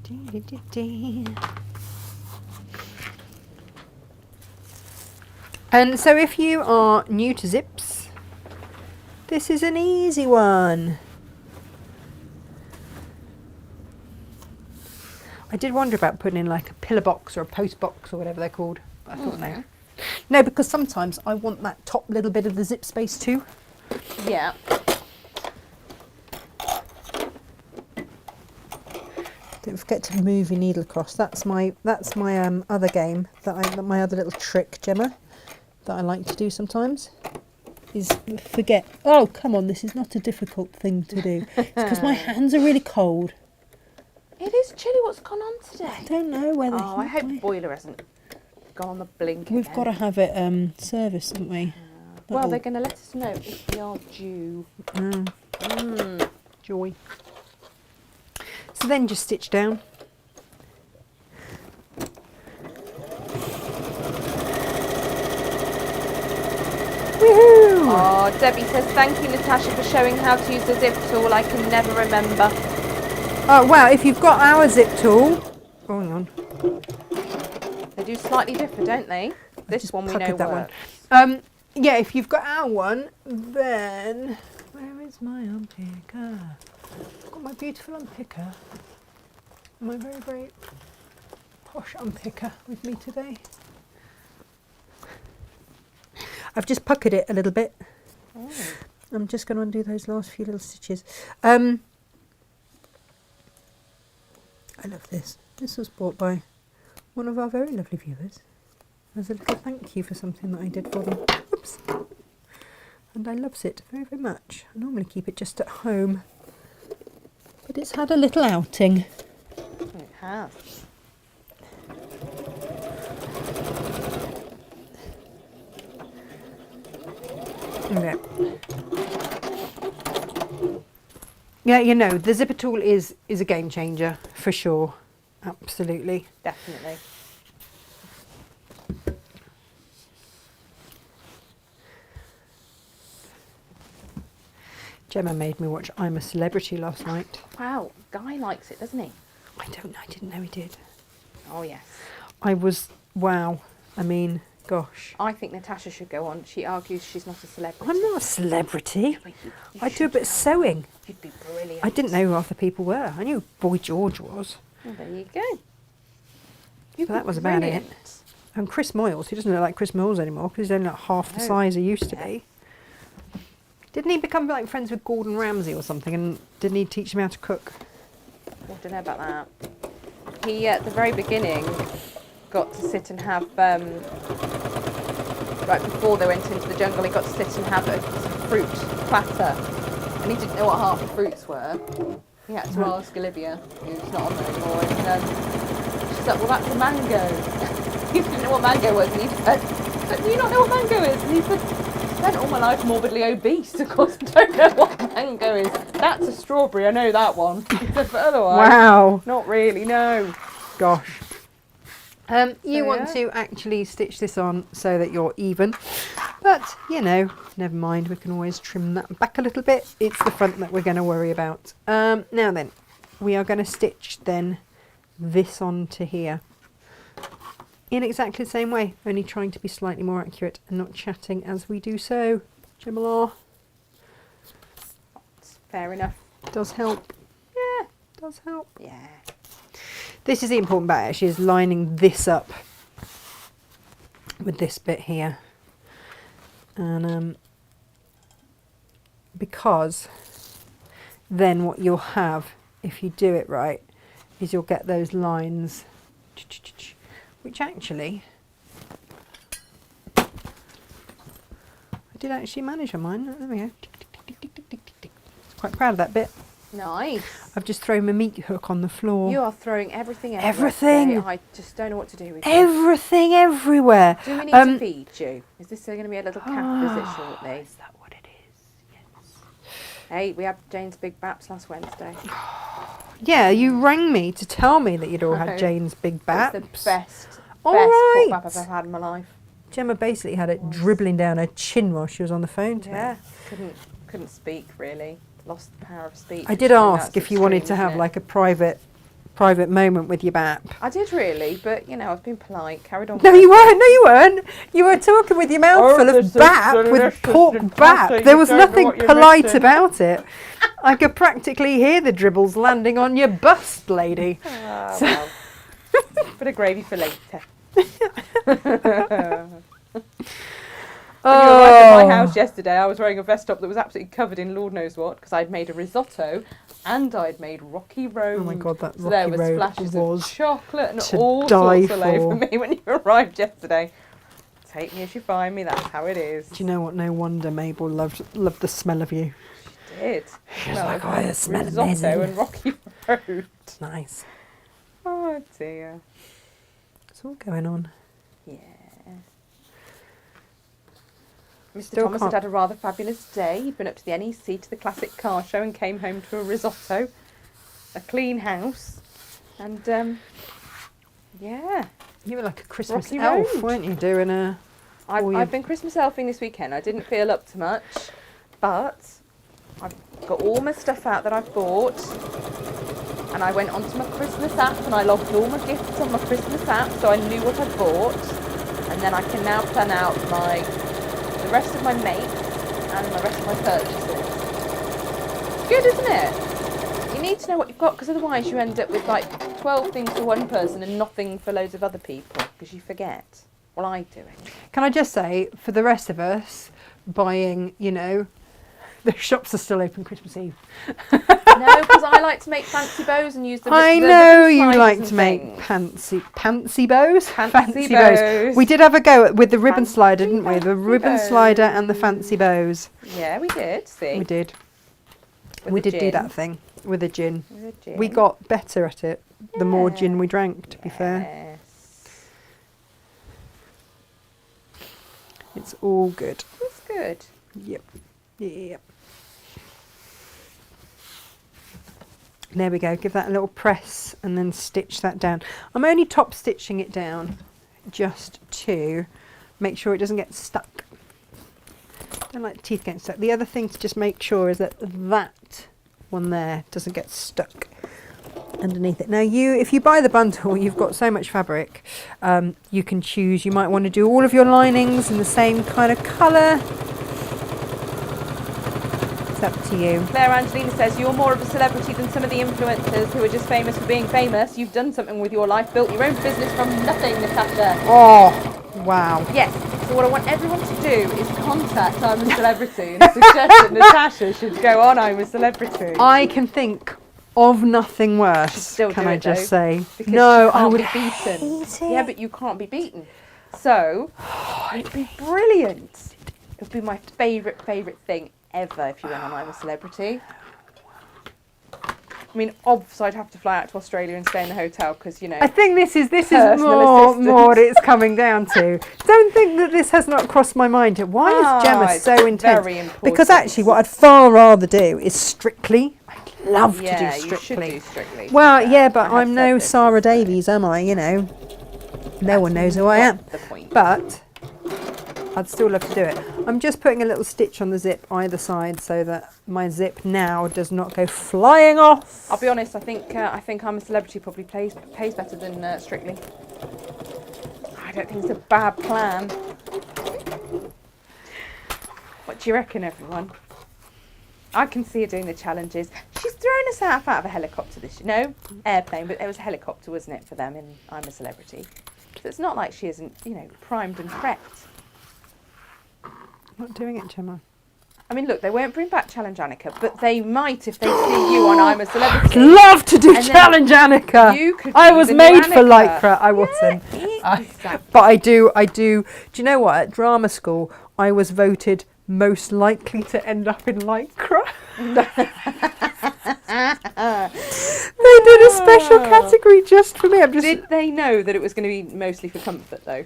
Dee, dee, dee, dee. And so if you are new to zips, this is an easy one. I did wonder about putting in like a pillar box or a post box or whatever they're called. But I thought no. No, because sometimes I want that top little bit of the zip space too. Yeah. Don't forget to move your needle across. That's my other game my other little trick, Gemma, that I like to do sometimes. Is forget. Oh, come on! This is not a difficult thing to do. It's because my hands are really cold. It is chilly. What's gone on today? I don't know whether. Oh, I hope the boiler hasn't gone on the blink. We've got to have it serviced, haven't we? Well, they're going to let us know if we are due. Joy. So then just stitch down. Woohoo! Oh, Debbie says, thank you, Natasha, for showing how to use the zip tool. I can never remember. Oh, well, if you've got our zip tool... Oh, hang on. They do slightly differ, don't they? This one we know that works. one. Yeah, if you've got our one, then... Where is my unpicker? I've got my beautiful unpicker. My very, very posh unpicker with me today. I've just puckered it a little bit. Oh. I'm just going to undo those last few little stitches. I love this. This was bought by one of our very lovely viewers as a little thank you for something that I did for them. Oops. And I loves it very, very much. I normally keep it just at home, but it's had a little outing. It has. Okay. Yeah, you know, the zipper tool is a game changer for sure. Absolutely. Definitely. Gemma made me watch I'm a Celebrity last night. Wow, Guy likes it, doesn't he? I didn't know he did. Oh, yes. Wow. I mean, gosh. I think Natasha should go on. She argues she's not a celebrity. I'm not a celebrity. You I do a bit of sewing. You'd be brilliant. I didn't know who half the people were. I knew who Boy George was. Well, there you go. But that was about it. And Chris Moyles, he doesn't look like Chris Moyles anymore because he's only like half the size he used to be. Didn't he become like friends with Gordon Ramsay or something, and didn't he teach him how to cook? I don't know about that. He, at the very beginning, got to sit and have, right before they went into the jungle, he got to sit and have a fruit platter. And he didn't know what half the fruits were. He had to ask Olivia, who's not on there anymore, and she's like, well, that's a mango. He didn't know what mango was, and he said, do you not know what mango is? And he said, I spent all my life morbidly obese, of course I don't know what mango is. That's a strawberry, I know that one. He said, but otherwise, wow. Not really, no. Gosh. You want to actually stitch this on so that you're even, but you know, never mind, we can always trim that back a little bit. It's the front that we're going to worry about. Now then, we are going to stitch then this onto here in exactly the same way, only trying to be slightly more accurate and not chatting as we do so. Gemma, Fair enough. does help. Yeah. Does help. Yeah. This is the important bit actually, is lining this up with this bit here. And because then what you'll have, if you do it right, is you'll get those lines which actually I did actually manage on mine. There we go. Tick, tick, tick, tick, tick, tick, tick, tick. Quite proud of that bit. Nice. I've just thrown my meat hook on the floor. You are throwing everything everywhere. Everything. Today. I just don't know what to do with you. Everything everywhere. Do we need to feed you? Is this going to be a little cat visit shortly? Is that what it is? Yes. Hey, we had Jane's Big Baps last Wednesday. Yeah, you rang me to tell me that you'd all had Jane's Big Baps. It's the best All pork right. bap I've ever had in my life. Gemma basically had it dribbling down her chin while she was on the phone to Yeah, me. couldn't speak really. Lost the power of speech. I did I mean, ask that's if you wanted to extreme, have isn't it? like a private moment with your bap. I did really, but you know, I've been polite. Carried on. No, you weren't. No, you weren't. You were talking with your mouth full of bap, with pork bap. There was nothing polite about it. I could practically hear the dribbles landing on your bust, lady. Ah, So- well. Bit of gravy for later. When you arrived at my house yesterday, I was wearing a vest top that was absolutely covered in Lord knows what, because I'd made a risotto and I'd made Rocky Road. Oh my God, that so Rocky there was Road splashes was of chocolate and to all die sorts all over for. me when you arrived yesterday. Take me as you find me, that's how it is. Do you know what? No wonder Mabel loved the smell of you. She did. She was like, Smell oh, of it smells risotto amazing. and Rocky Road. It's nice. Oh dear. It's all going on. Yeah. Mr. Still Thomas had can't- had a rather fabulous day. He'd been up to the NEC to the classic car show and came home to a risotto, a clean house, and yeah. You were like a Christmas Rocky elf, Road. weren't you? Doing a. I've been Christmas elfing this weekend. I didn't feel up to much, but I've got all my stuff out that I've bought, and I went onto my Christmas app and I logged all my gifts on my Christmas app, so I knew what I'd bought, and then I can now plan out the rest of my mates and the rest of my purchases. It's good, isn't it? You need to know what you've got, because otherwise you end up with like 12 things for one person and nothing for loads of other people, because you forget. Well, I do it. Can I just say, for the rest of us, buying, you know, the shops are still open Christmas Eve. No, because I like to make fancy bows and use the I the know ribbon you sliders like and to make things. fancy bows. Fancy bows. We did have a go with the ribbon slider, didn't we? The fancy ribbon bows. slider and the fancy bows. Yeah, we did. See, We did. With We the did do gin. that thing with the gin. With the We gin. got better at it the more Yeah. gin we drank, to be fair. Yes. It's all good. It's good. Yep. Yep. There we go. Give that a little press and then stitch that down. I'm only top stitching it down just to make sure it doesn't get stuck. Don't like teeth getting stuck. The other thing to just make sure is that that one there doesn't get stuck underneath it. Now if you buy the bundle, you've got so much fabric. You can choose. You might want to do all of your linings in the same kind of colour. It's up to you. Claire Angelina says, you're more of a celebrity than some of the influencers who are just famous for being famous. You've done something with your life, built your own business from nothing, Natasha. Oh, wow. Yes, so what I want everyone to do is contact I'm a Celebrity and suggest that Natasha should go on I'm a Celebrity. I can think of nothing worse, still can do I it, just though, say. Because No, you I can't would be beaten. hate it. Yeah, but you can't be beaten. So, it'd be brilliant. It would be my favourite thing ever if you went on I'm a Celebrity. I mean, obviously I'd have to fly out to Australia and stay in the hotel because, you know, I think this is Personal more assistant. what it's coming down to. Don't think that this has not crossed my mind. Why is Gemma it's so intense? very important. Because actually what I'd far rather do is Strictly. I'd love yeah, to do you Strictly. should do Strictly. Well, yeah, but I have I'm said no this. Sarah Davies, am I? You know, no one knows who I am. The point. But I'd still love to do it. I'm just putting a little stitch on the zip either side so that my zip now does not go flying off. I'll be honest, I think I'm a Celebrity probably pays better than Strictly. I don't think it's a bad plan. What do you reckon, everyone? I can see her doing the challenges. She's thrown herself out of a helicopter airplane, but it was a helicopter, wasn't it, for them in I'm a Celebrity. So it's not like she isn't, primed and prepped. Not doing it, Gemma. I mean, look, they won't bring back Challenge Annika, but they might if they see you on I'm a Celebrity. Love to do And then Challenge Annika. You could I be was the new made for Annika. Lycra. I wasn't. Yeah, Exactly. But I do. Do you know what? At drama school, I was voted most likely to end up in Lycra. They did a special category just for me. Did they know that it was going to be mostly for comfort, though?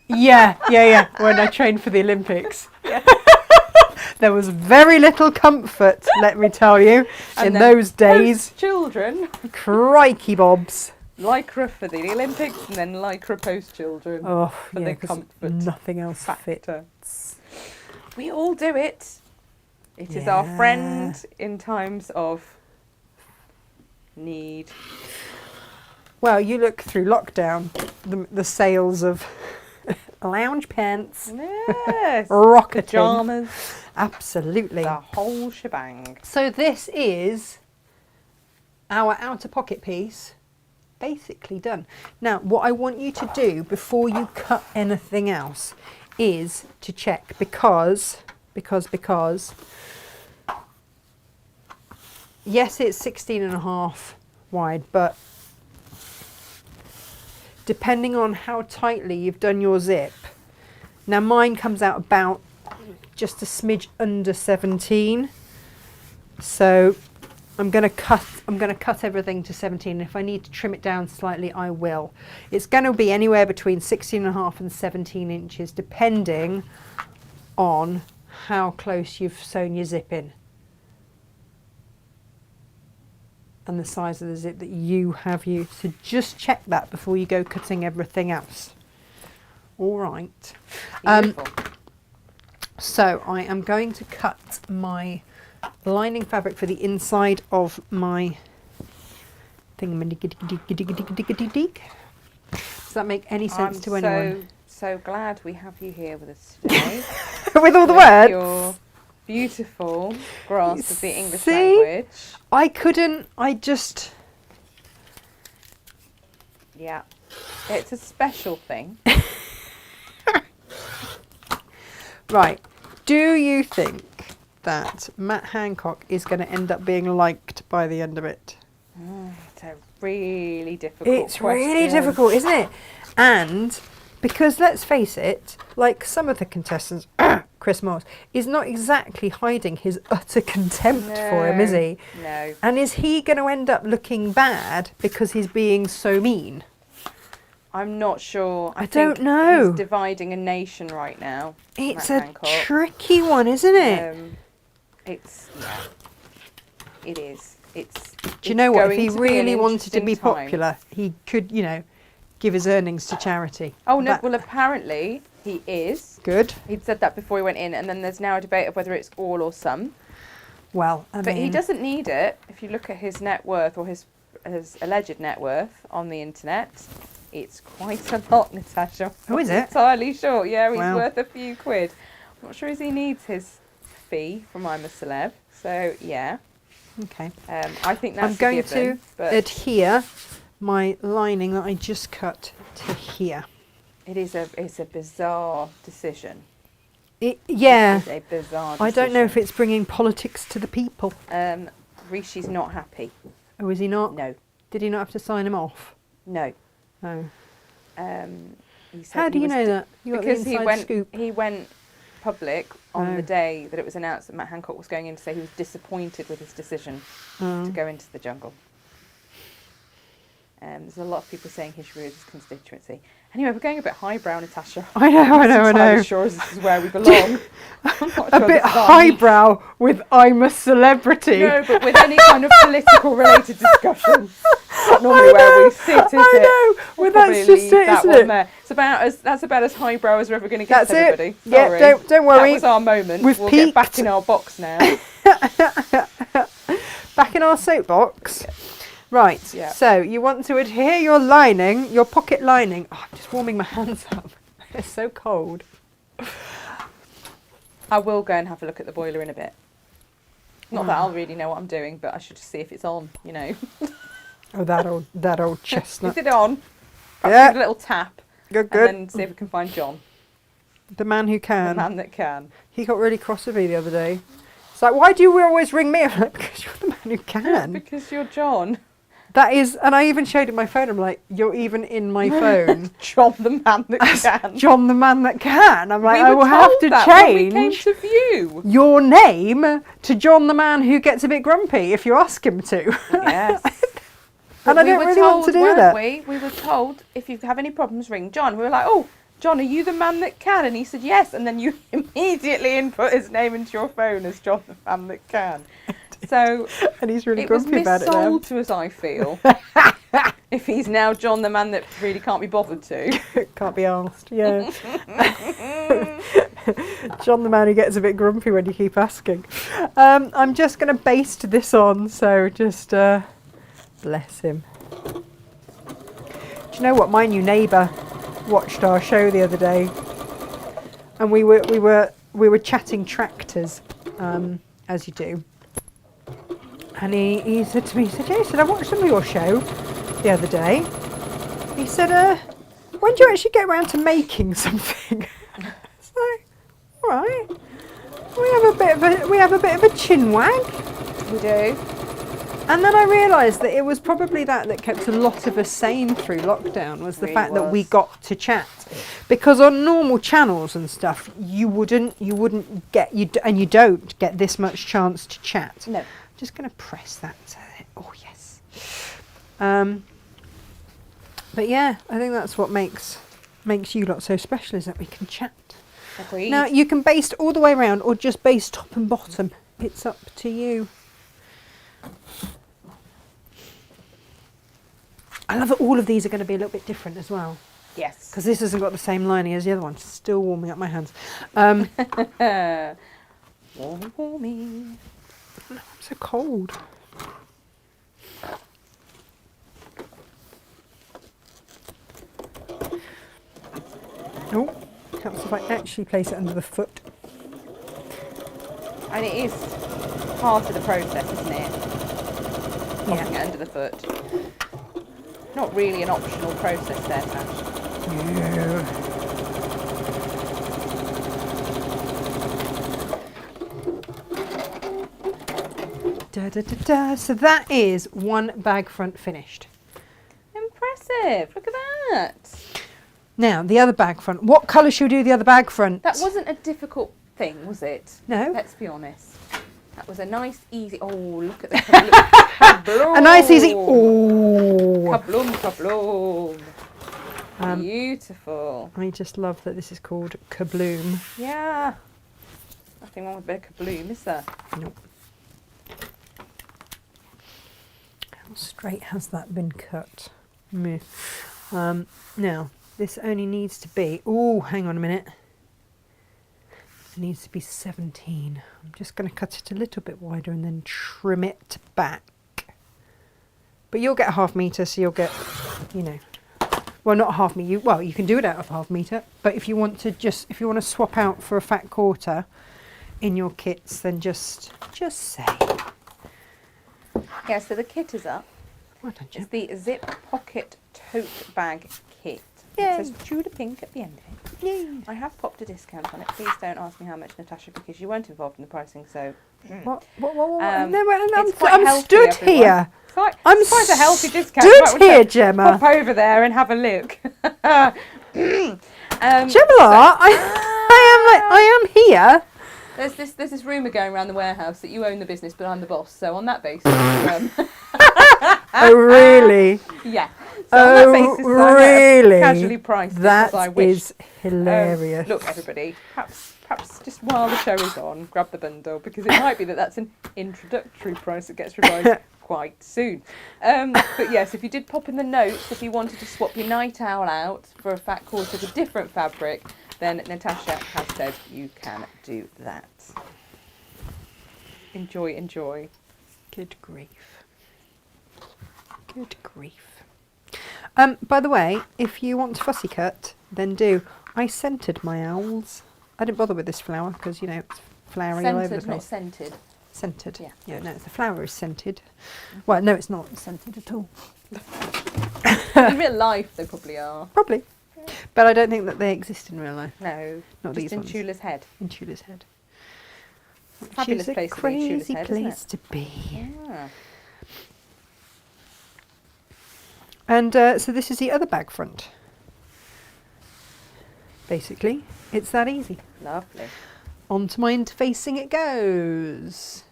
Yeah. When I trained for the Olympics. Yeah. There was very little comfort, let me tell you, in then those days. Children. Crikey bobs. Lycra for the Olympics and then Lycra post-children Oh, for the 'cause comfort nothing else factor. fits. We all do it. It is our friend in times of need. Well, you look through lockdown, the sales of lounge pants, Yes. rocketing. Pyjamas. Absolutely. The whole shebang. So this is our outer pocket piece basically done. Now, what I want you to do before you cut anything else is to check because yes, it's 16.5 wide, but depending on how tightly you've done your zip, now mine comes out about just a smidge under 17, so I'm going to cut everything to 17. If I need to trim it down slightly, I will. It's going to be anywhere between 16.5 and 17 inches, depending on how close you've sewn your zip in and the size of the zip that you have used. So just check that before you go cutting everything else. All right. Beautiful. So I am going to cut my lining fabric for the inside of my thingamadiggity-diggy-diggy-diggy-diggy-diggy. Does that make any sense to anyone? So glad we have you here with us today. With all the words? Your beautiful grasp of the English See? language. I couldn't, I just... Yeah. It's a special thing. Right. Do you think that Matt Hancock is going to end up being liked by the end of it? It's a really difficult It's really question. difficult, isn't it? And because let's face it, like some of the contestants, Chris Moss, is not exactly hiding his utter contempt for him, is he? No. And is he going to end up looking bad because he's being so mean? I'm not sure. I don't know. He's dividing a nation right now. It's Matt a Hancock. tricky one, isn't it? It is. Do you know what? If he really wanted to be popular, he could, give his earnings to charity. Oh, no. Well, apparently he is. Good. He'd said that before he went in, and then there's now a debate of whether it's all or some. Well, But he doesn't need it. If you look at his net worth or his alleged net worth on the internet, it's quite a lot, Natasha. Oh, is I'm it? not entirely sure. Yeah, he's Wow. worth a few quid. I'm not sure if he needs his fee from I'm a Celeb. So, yeah. Okay. I think that's I'm going a given, to but adhere my lining that I just cut to here. it's a bizarre decision. Yeah. It's a bizarre decision. I don't know if it's bringing politics to the people. Rishi's not happy. Oh, is he not? No. Did he not have to sign him off? No. Oh. He said How do you know that? You got the Because inside scoop. he went public on Oh. the day that it was announced that Matt Hancock was going in to say he was disappointed with his decision to go into the jungle. There's a lot of people saying he should be with his constituency. Anyway, we're going a bit highbrow, Natasha. I know. I'm not entirely sure this is where we belong. I'm not A sure bit this is our highbrow with I'm a celebrity. No, but with any kind of political related discussion. Not normally where we sit, is it? I know. Well, We'll that's probably just leave it, that isn't one it? there. That's about as highbrow as we're ever going to get, That's everybody. it. Yeah, Sorry. don't worry. That was our moment. We've we'll peaked. get back in our box now. Back in our soapbox. Right. Yeah. So you want to adhere your lining, your pocket lining. Oh, I'm just warming my hands up. It's so cold. I will go and have a look at the boiler in a bit. Not that I'll really know what I'm doing, but I should just see if it's on, Oh, that old chestnut. Is it on? Perhaps Yeah. give it a little tap. Good. And then see if we can find John, The man who the can. man that can. He got really cross with me the other day. It's like, why do you always ring me? I'm like, because you're the man who can. Because you're John. That is, and I even showed him my phone. I'm like, you're even in my phone. John the man that can. John the man that can. I'm like, We I were will have told to that when we came change to view. your name to John the man who gets a bit grumpy if you ask him to. Yes. And I don't really want to do weren't that. We were told, if you have any problems, ring John. We were like, oh, John, are you the man that can? And he said, yes. And then you immediately input his name into your phone as John the man that can. So And he's really grumpy about it now. it was missold to us, I feel. If he's now John the man that really can't be bothered to. Can't be asked, yeah. John the man who gets a bit grumpy when you keep asking. I'm just going to baste this on, so just bless him. Do you know what? My new neighbour watched our show the other day, and we were chatting tractors, as you do. And he said to me, he said, I watched some of your show the other day. He said, when do you actually get around to making something? It's like, all right. We have a bit of a chin wag. We do. And then I realised that it was probably that kept a lot of us sane through lockdown, was the fact that we got to chat. Because on normal channels and stuff, you wouldn't get, and you don't get this much chance to chat. No. Just going to press that. Oh yes. But yeah, I think that's what makes you lot so special, is that we can chat. Agreed. Now you can baste all the way around or just baste top and bottom. It's up to you. I love that all of these are going to be a little bit different as well. Yes. Because this hasn't got the same lining as the other one. It's still warming up my hands. Warming. I'm so cold. Oh, helps if I actually place it under the foot. And it is part of the process, isn't it? Popping it under the foot. Not really an optional process there, Tash. No. Da, da, da, da. So that is one bag front finished. Impressive. Look at that. Now, the other bag front. What colour should we do the other bag front? That wasn't a difficult thing, was it? No. Let's be honest. That was a nice, easy... Oh, look at the kabloom. A nice, easy... Oh. Kabloom, kabloom. Beautiful. I just love that this is called kabloom. Yeah. Nothing wrong with a bit of kabloom, is there? Nope. How straight has that been cut? Meh. Now, this only needs to be... Oh, hang on a minute. It needs to be 17. I'm just going to cut it a little bit wider and then trim it back. But you'll get a ½ metre, so you'll get, you know... Well, not a ½ metre. Well, you can do it out of ½ metre. But if you want to swap out for a fat quarter in your kits, then just say. Yeah, so the kit is up. Well done, Jim. It's the Zip Pocket Tote Bag Kit. Yay. It says Tudor Pink at the end of it. Yay. I have popped a discount on it. Please don't ask me how much, Natasha, because you weren't involved in the pricing, so... What? No, it's quite I'm healthy, stood everyone. here. It's quite a healthy discount. Stood here, Gemma. Pop over there and have a look. Gemma, I am here. There's this rumour going around the warehouse that you own the business, but I'm the boss. So on that basis, Oh really? yeah. So on that basis, really? Casually priced it as I That wish. is hilarious. Look, everybody, perhaps just while the show is on, grab the bundle, because it might be that's an introductory price that gets revised quite soon. But yes, if you did pop in the notes, if you wanted to swap your night owl out for a fat quarter of a different fabric, then Natasha has said you can do that. Enjoy, enjoy. Good grief. Good grief. By the way, if you want to fussy cut, then do. I scented my owls. I didn't bother with this flower because, you know, it's flowery all over the Scented, place. not scented. Scented. Yeah. Yeah, no, the flower is scented. Well, no, it's not scented at all. In real life, they probably are. Probably. But I don't think that they exist in real life. No, Not just these in ones. Tula's head. In Tula's head. Fabulous Which is place a to be, Tula's crazy head, place isn't to be. Yeah. And so this is the other bag front. Basically, it's that easy. Lovely. Onto my interfacing it goes.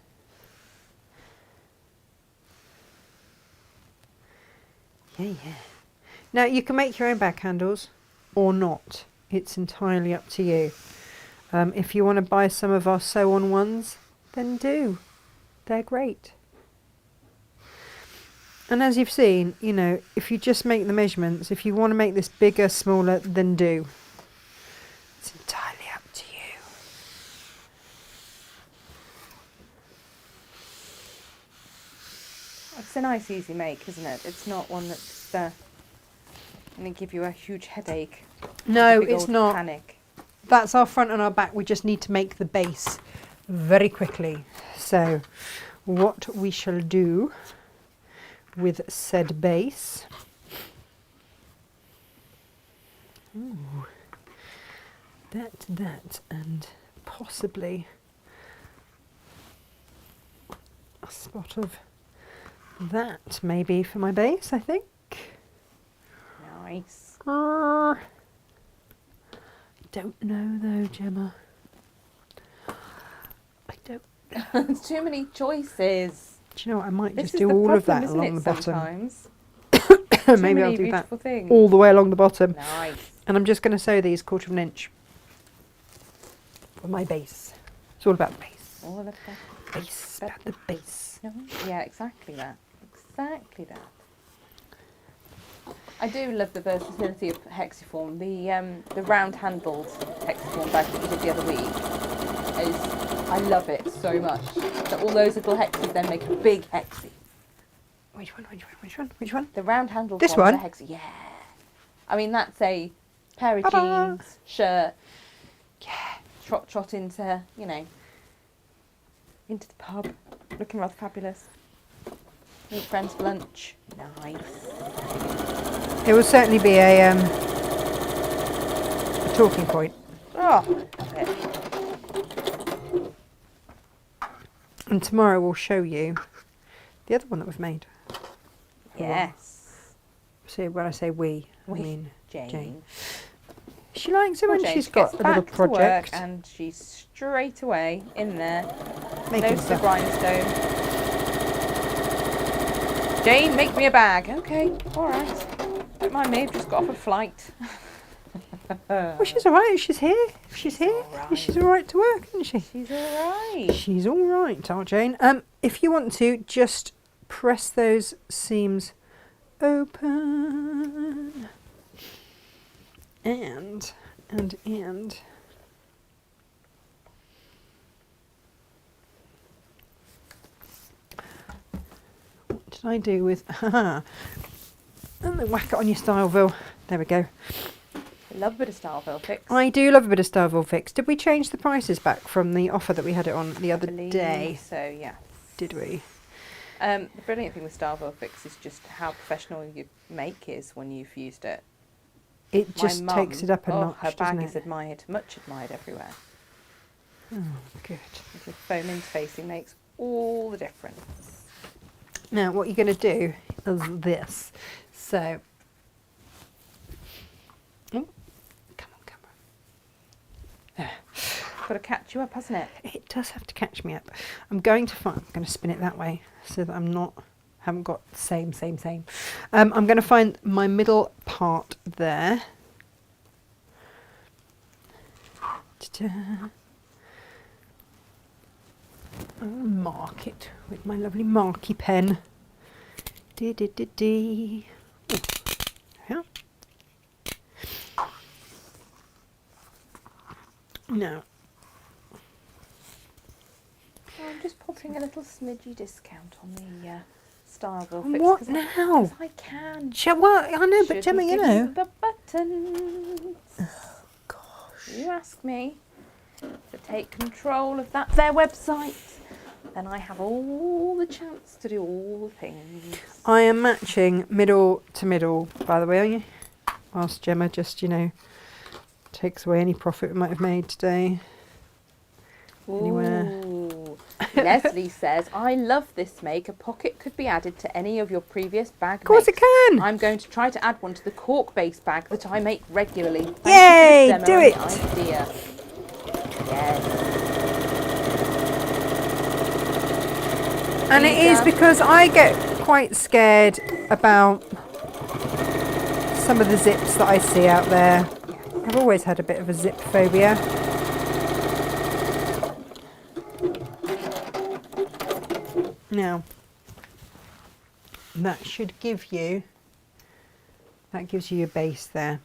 Yeah. Now you can make your own bag handles or not. It's entirely up to you. If you want to buy some of our sew-on ones, then do. They're great. And as you've seen, you know, if you just make the measurements, if you want to make this bigger, smaller, then do. It's entirely up to you. It's a nice, easy make, isn't it? It's not one that's going to give you a huge headache. No, it's not. Panic. That's our front and our back. We just need to make the base very quickly. So what we shall do with said base. Ooh, that, and possibly a spot of that maybe for my base, I think. Nice. I don't know though, Gemma. I don't. There's too many choices. Do you know what? I might This just is do the all problem, of that isn't along it, the bottom. sometimes? Maybe I'll Too do many that beautiful things. all the way along the bottom. Nice. And I'm just going to sew these 1/4 inch for my base. It's all about the base. All of that. Base, about the base. No? Yeah, exactly that. Exactly that. I do love the versatility of Hexiform. The round-handled Hexiform bag that we did the other week I love it so much. That all those little hexes then make a big hexie. Which one? The round-handled This one. one? The hexie, yeah. I mean, that's a pair of Ta-da! jeans, shirt. Yeah. Trot into, you know, into the pub, looking rather fabulous. Meet friends for lunch. Nice. It will certainly be a talking point. Oh, love it. And tomorrow we'll show you the other one that we've made. Yes. See, when I say we, I We, mean Jane. Jane. She likes it Poor when Jane, she's she got gets a little back to work project. and she's straight away in there. Making Nose to the stuff. grindstone. Jane, make me a bag. Okay, all right. Don't mind me, I've just got off a flight. Well, she's all right. She's here. She's here. all right. She's all right to work, isn't she? She's all right. She's all right, our Jane. If you want to, just press those seams open. And. What did I do with? And then whack it on your Styleville. There we go. I love a bit of Styleville fix. I do love a bit of Styleville fix. Did we change the prices back from the offer that we had it on the other believe day? So, yeah. Did we? The brilliant thing with Styleville fix is just how professional your make is when you've used it. It My just mum, takes it up a notch, her bag doesn't is it? admired, much admired everywhere. Oh, good. The foam interfacing makes all the difference. Now, what you're going to do is this. So, oh, come on, camera. There. Got to catch you up, hasn't it? It does have to catch me up. I'm going to spin it that way so that haven't got same. I'm going to find my middle part there. Ta-da. I'll mark it with my lovely marky pen. Dee. Oh, yeah. Now, I'm just popping a little smidgy discount on the Styleville fix. what 'cause now? 'cause I can. Well, I know, but Shouldn't Gemma, you give know. the buttons. Gosh. You ask me to take control of their website, then I have all the chance to do all the things. I am matching middle to middle, by the way, whilst Gemma just, takes away any profit we might have made today. Anywhere. Ooh. Leslie says, I love this make. A pocket could be added to any of your previous bag Of course makes. it can. I'm going to try to add one to the cork-based bag that I make regularly. Thank Yay, you for the do demo it. and the idea. Yes. And it is because I get quite scared about some of the zips that I see out there. I've always had a bit of a zip phobia. Now, that should give you, that gives you your base there.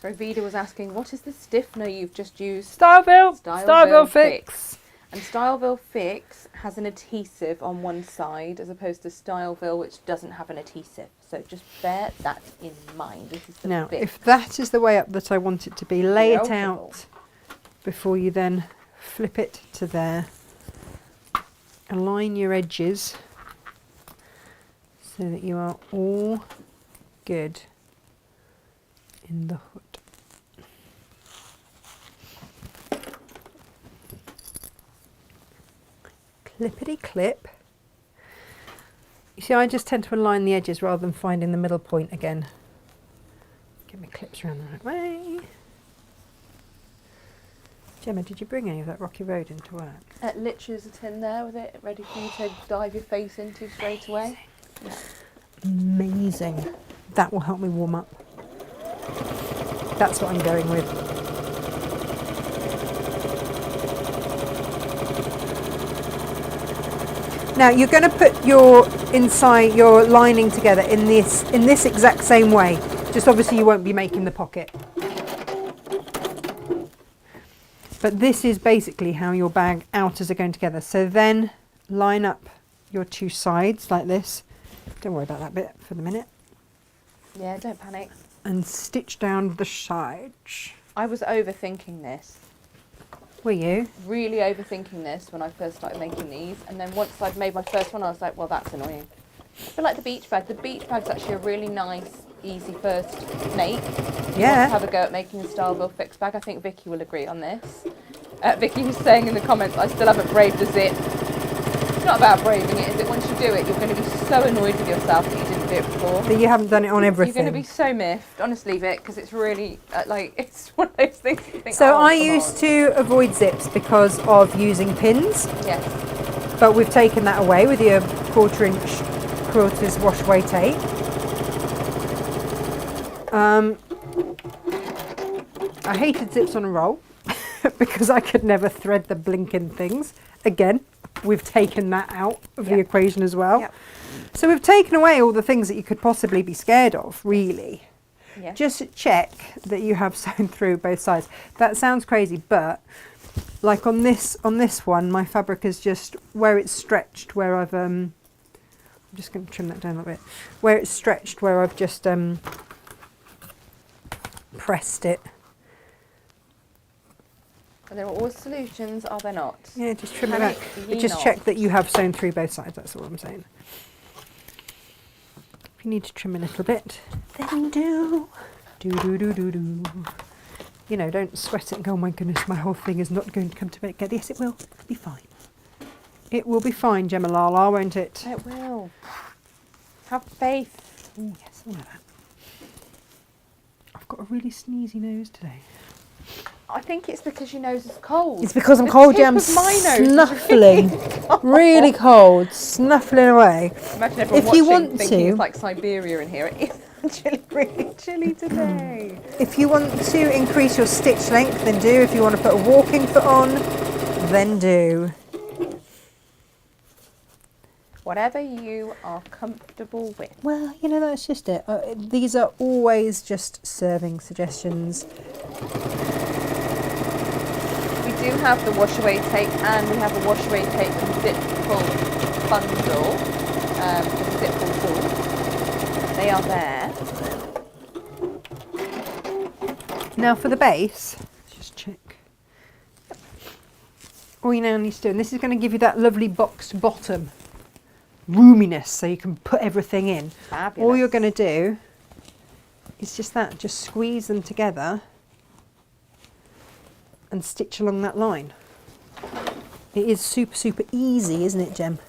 Rovida was asking, what is the stiffener you've just used? Styleville Fix. And Styleville Fix has an adhesive on one side as opposed to Styleville, which doesn't have an adhesive. So just bear that in mind. This is the Now, fix. if that is the way up that I want it to be, lay it Beautiful. out before you then flip it to there. Align your edges so that you are all good in the hood. Clippity clip. You see, I just tend to align the edges rather than finding the middle point again. Get my clips around the right way. Gemma, did you bring any of that rocky road into work? Literally there's a tin there with it ready for you to dive your face into straight away. Yeah. Amazing. That will help me warm up. That's what I'm going with. Now you're going to put your inside, your lining together in this exact same way. Just obviously you won't be making the pocket. But this is basically how your bag outers are going together. So then line up your two sides like this. Don't worry about that bit for the minute. Yeah, don't panic. And stitch down the sides. I was overthinking this. Were you? Really overthinking this when I first started making these. And then once I'd made my first one, I was like, well, that's annoying. But like the beach bag. The beach bag's actually a really nice, easy first make. If you want to have a go at making a Styleville Fix bag. I think Vicky will agree on this. Vicky was saying in the comments, I still haven't braved the zip. It's not about braving it, is it? Once you do it, you're going to be so annoyed with yourself that you didn't do it before. That you haven't done it on everything. You're going to be so miffed, honestly, Vic, because it's really, it's one of those things you think, So oh, I come used on. to avoid zips because of using pins. Yes. But we've taken that away with your quarters wash away tape. I hated zips on a roll because I could never thread the blinking things. Again, we've taken that out of the equation as well. Yep. So we've taken away all the things that you could possibly be scared of, really. Yes. Just check that you have sewn through both sides. That sounds crazy, but like on this one, my fabric is just where it's stretched, where I've I'm just going to trim that down a little bit. Where it's stretched, where I've just pressed it. There are always solutions, are there not? Yeah, just trim it Panic back. ye Just not. check that you have sewn through both sides. That's all I'm saying. If you need to trim a little bit, then do. Do. You know, don't sweat it and go, oh my goodness, my whole thing is not going to come together. Yes, it will. It'll be fine. It will be fine, Gemma Lala, won't it? It will. Have faith. Oh, yes, I like that. I've got a really sneezy nose today. I think it's because your nose is cold. It's because I'm The cold, tip yeah, I'm of my nose is snuffling. Really cold, snuffling away. Imagine everyone If you watching want thinking to- it's like Siberia in here. It is actually really chilly today. If you want to increase your stitch length, then do. If you want to put a walking foot on, then do. Whatever you are comfortable with. Well, you know, that's just it. These are always just serving suggestions. We do have the wash away tape, and we have a wash away tape and zip pull bundle, with a zip pull tool. They are there. Now for the base, let's just check. All you now need to do, and this is going to give you that lovely boxed bottom roominess so you can put everything in. Fabulous. All you're going to do is just squeeze them together and stitch along that line. It is super, super easy, isn't it, Jem?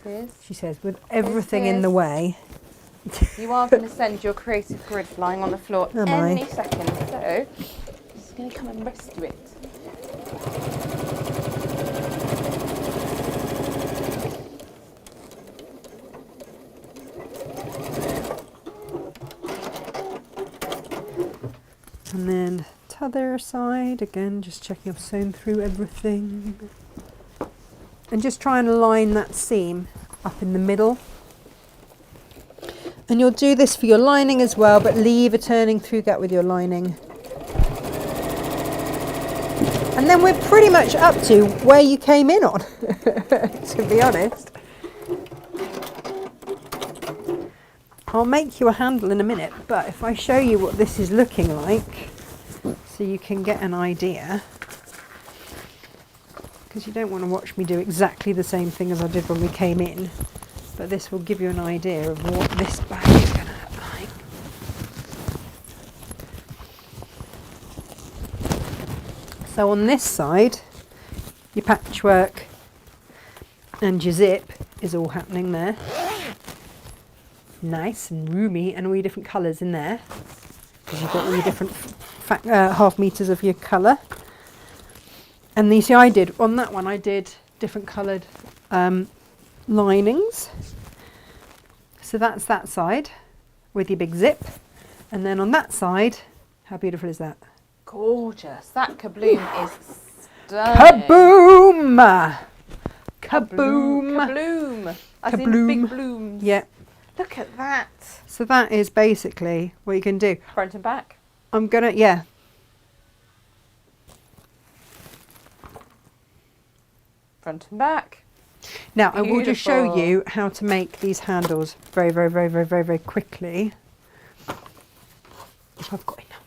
It is. She says, with everything in is. the way. You are going to send your creative grid flying on the floor Am any I? second, so I'm just going to come and rescue it. And then t'other side, again, just checking I've sewn through everything. And just try and align that seam up in the middle. And you'll do this for your lining as well, but leave a turning through gap with your lining. And then we're pretty much up to where you came in on, to be honest. I'll make you a handle in a minute, but if I show you what this is looking like, so you can get an idea, because you don't want to watch me do exactly the same thing as I did when we came in, but this will give you an idea of what this bag is going to look like. So on this side, your patchwork and your zip is all happening there. Nice and roomy, and all your different colours in there, because you've got all your different half meters of your colour. And you see, I did on that one, I did different coloured linings. So that's that side with your big zip, and then on that side, how beautiful is that? Gorgeous. That kabloom is stunning. Kaboom! Kaboom! Kabloom. As in Kabloom. big blooms. Yeah. Look at that. So that is basically what you can do. Front and back. I'm gonna, yeah. Front and back. Now I will just show Beautiful. you how to make these handles very, very, very, very, very, very quickly. If I've got enough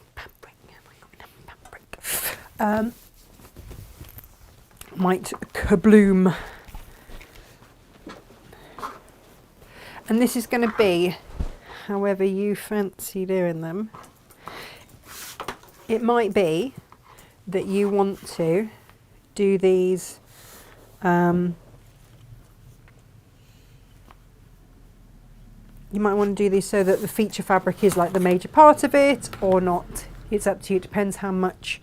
fabric. Might kabloom. And this is going to be however you fancy doing them. It might be that you want to do these you might want to do these so that the feature fabric is like the major part of it, or not. It's up to you. It depends how much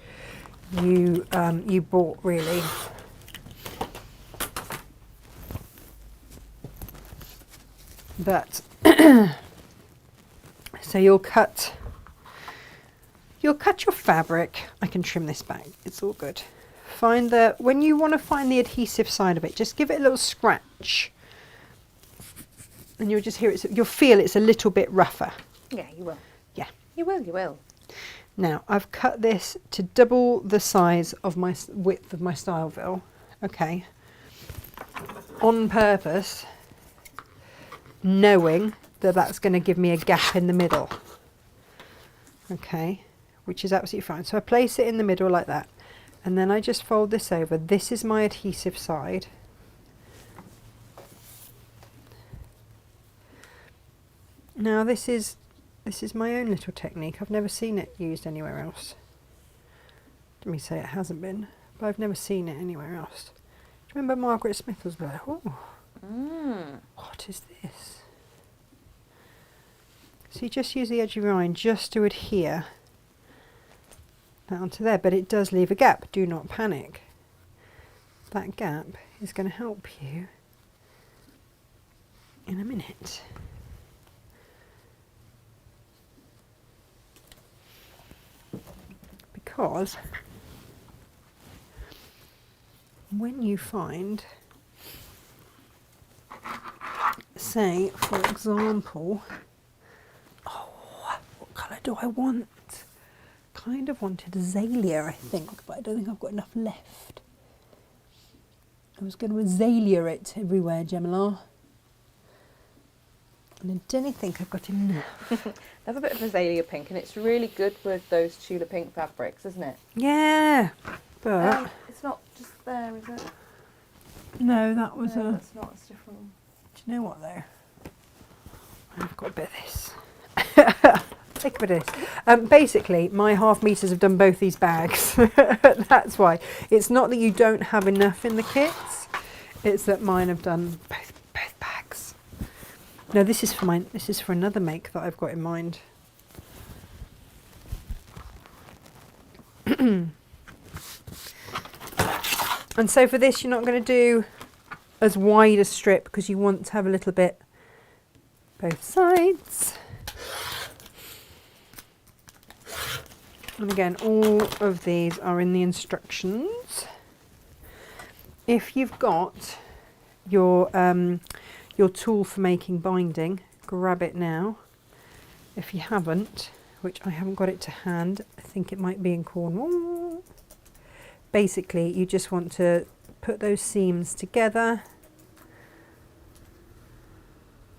you you bought, really. But so you'll cut your fabric. I can trim this back. It's all good. Find the, when you want to find the adhesive side of it, just give it a little scratch. And you'll just hear it, you'll feel it's a little bit rougher. Yeah, you will. Yeah. You will, you will. Now, I've cut this to double the size of my width of my styleville. Okay. On purpose, knowing that that's going to give me a gap in the middle. Okay. Which is absolutely fine. So I place it in the middle like that. And then I just fold this over. This is my adhesive side. Now this is my own little technique. I've never seen it used anywhere else. Let me say it hasn't been, but I've never seen it anywhere else. Do you remember Margaret Smith was there? Oh, what is this? So you just use the edge of your line just to adhere that onto there, but it does leave a gap. Do not panic. That gap is going to help you in a minute. Because when you find, say for example, oh, what colour do I want? Kind of wanted azalea, I think, but I don't think I've got enough left. I was going to azalea it everywhere, Gemma. And I don't think I've got enough. They have a bit of azalea pink, and it's really good with those Tula pink fabrics, isn't it? Yeah, but it's not just there, is it? no, that was No, it's not. It's different. Do you know what though? I've got a bit of this. sick of this. Basically, my half meters have done both these bags. That's why. It's not that you don't have enough in the kits. It's that mine have done both bags. No, this is for mine. This is for another make that I've got in mind. And so for this, you're not going to do as wide a strip because you want to have a little bit both sides. And again, all of these are in the instructions. If you've got your tool for making binding, grab it now. If you haven't, which I haven't got it to hand, I think it might be in Cornwall. Basically, you just want to put those seams together.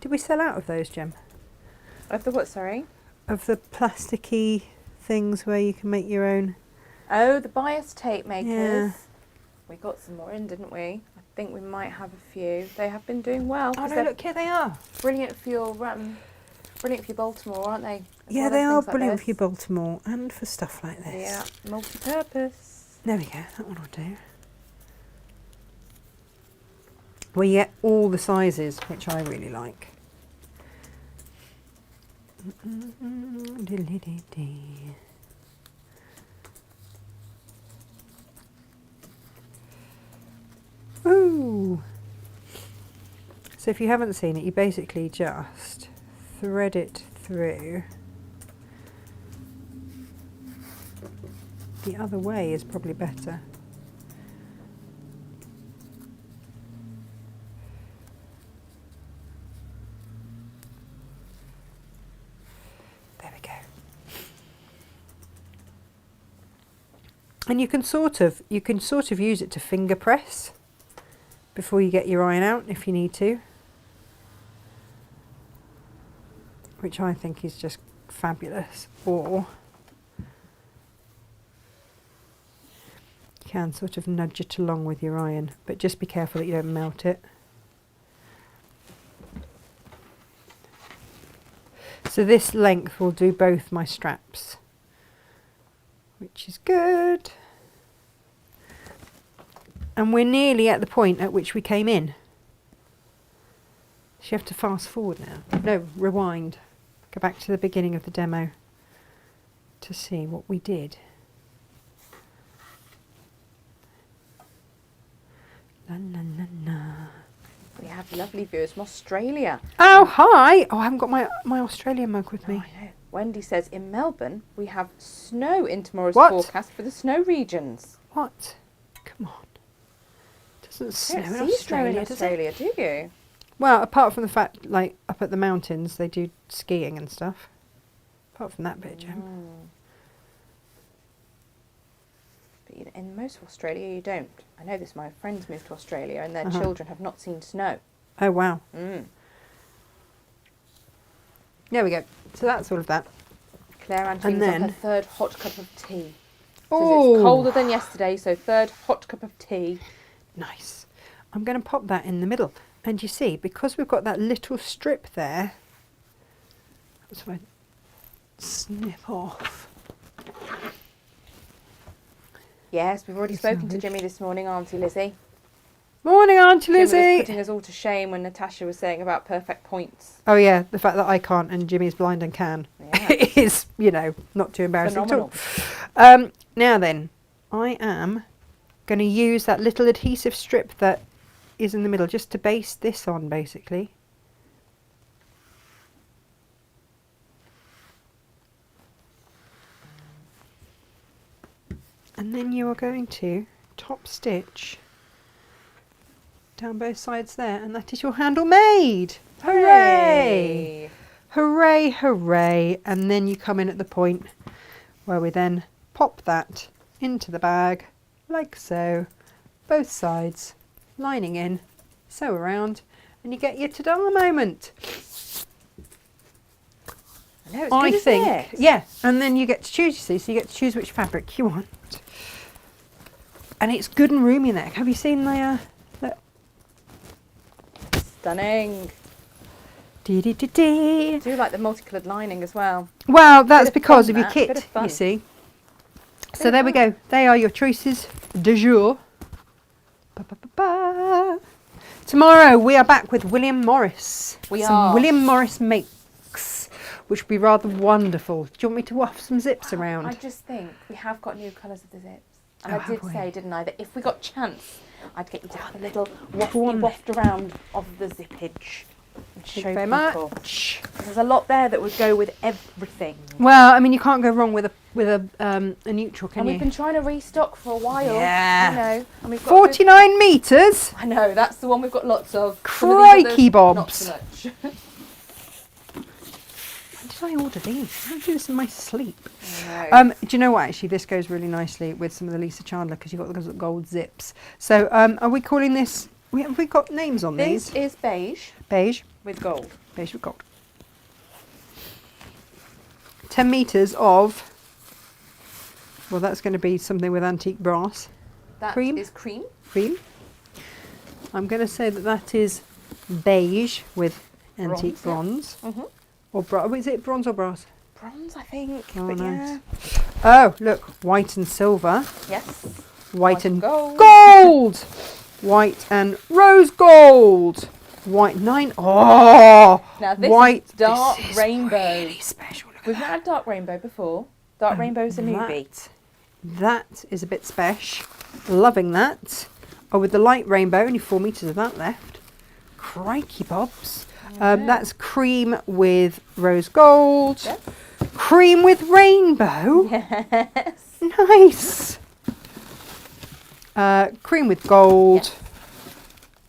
Did we sell out of those, Jem? Of the what, sorry? Of the plasticky things where you can make your own. Oh, the bias tape makers. Yeah. We got some more in, didn't we? I think we might have a few. They have been doing well. Oh no, look, here they are. Brilliant for your Baltimore, aren't they? Yeah, they are brilliant for your Baltimore and for stuff like this. Yeah, multi-purpose. There we go, that one will do. Well, you get all the sizes, which I really like. Ooh. So if you haven't seen it, you basically just thread it through. The other way is probably better. There we go. And you can sort of use it to finger press before you get your iron out if you need to, which I think is just fabulous. Or you can sort of nudge it along with your iron, but just be careful that you don't melt it. So this length will do both my straps, which is good. And we're nearly at the point at which we came in. So you have to fast forward now. No, rewind. Go back to the beginning of the demo to see what we did. La la la la. We have lovely viewers from Australia. Oh, hi! Oh, I haven't got my Australian mug with me. I know. Wendy says, in Melbourne, we have snow in tomorrow's What? forecast for the snow regions. What? Come on. Doesn't snow You in don't see snow in Australia, does it? Australia, do you? Well, apart from the fact, like, up at the mountains, they do skiing and stuff. Apart from that bit, Jem. But in most of Australia, you don't. I know this, my friends moved to Australia and their children have not seen snow. Oh, wow. Mm. There we go. So that's all of that. Claire Angeline And was on her then- third hot cup of tea. Says Oh, it's colder than yesterday, so third hot cup of tea. nice. I'm going to pop that in the middle. And you see, because we've got that little strip there, that's what I snip off. Yes, we've already It's spoken to lovely. Jimmy this morning, Auntie Lizzie. Morning, Auntie Jimmy was Lizzie. putting us all to shame when Natasha was saying about perfect points. Oh, yeah, the fact that I can't and Jimmy's blind and can Yeah. is, you know, not too embarrassing Phenomenal. at all. Now then, I am going to use that little adhesive strip that is in the middle just to base this on, basically. And then you are going to top stitch down both sides there, and that is your handle made. Hooray! Hooray, hooray. And then you come in at the point where we then pop that into the bag, like so, both sides, lining in, sew around, and you get your ta-da moment. I know, it's good, isn't think, it? yeah, and then you get to choose, you see, so you get to choose which fabric you want. And it's good and roomy in there. Have you seen the, Stunning. I do like the multicoloured lining as well. Well, that's Bit of because fun, of your that. Bit kit, of fun. you see. Bit So of there we fun. go. They are your choices du jour. Ba, ba, ba, ba. Tomorrow we are back with William Morris. We Some are. William Morris makes, which would be rather wonderful. Do you want me to waft some zips around? I just think we have got new colours of the zips. And Oh, I did have we? say, didn't I, that if we got chance, I'd get you to have a little Go on. waft around of the zippage. And Thank show you very people. much. There's a lot there that would go with everything. Well, I mean, you can't go wrong with a neutral, can And you? we've been trying to restock for a while. Yeah. You know. And we've got 49 metres. I know, that's the one we've got lots of. Some Crikey of these others, bobs. Not so much. When did I order these? I do this in my sleep. I know. Do you know what? Actually, this goes really nicely with some of the Lisa Chandler because you've got the gold zips. So, are we calling this? Have we got names on This these? is beige Beige. with gold. Beige with gold. 10 metres of. Well, that's going to be something with antique brass. That Cream? is cream. Cream. I'm going to say that is beige with antique bronze. Mm-hmm. Or is it bronze or brass? Bronze, I think. Oh, but nice. Oh, look, white and silver. Yes. White and gold. gold. White and rose gold. White 9. Oh, Now this white is dark this is rainbow. Really special. Look at We've that. not had dark rainbow before. Dark rainbow's a newbie. That is a bit special. Loving that. Oh, with the light rainbow, only 4 metres of that left. Crikey bobs. That's cream with rose gold. Yes. Cream with rainbow. Yes. Nice. Cream with gold. Yes.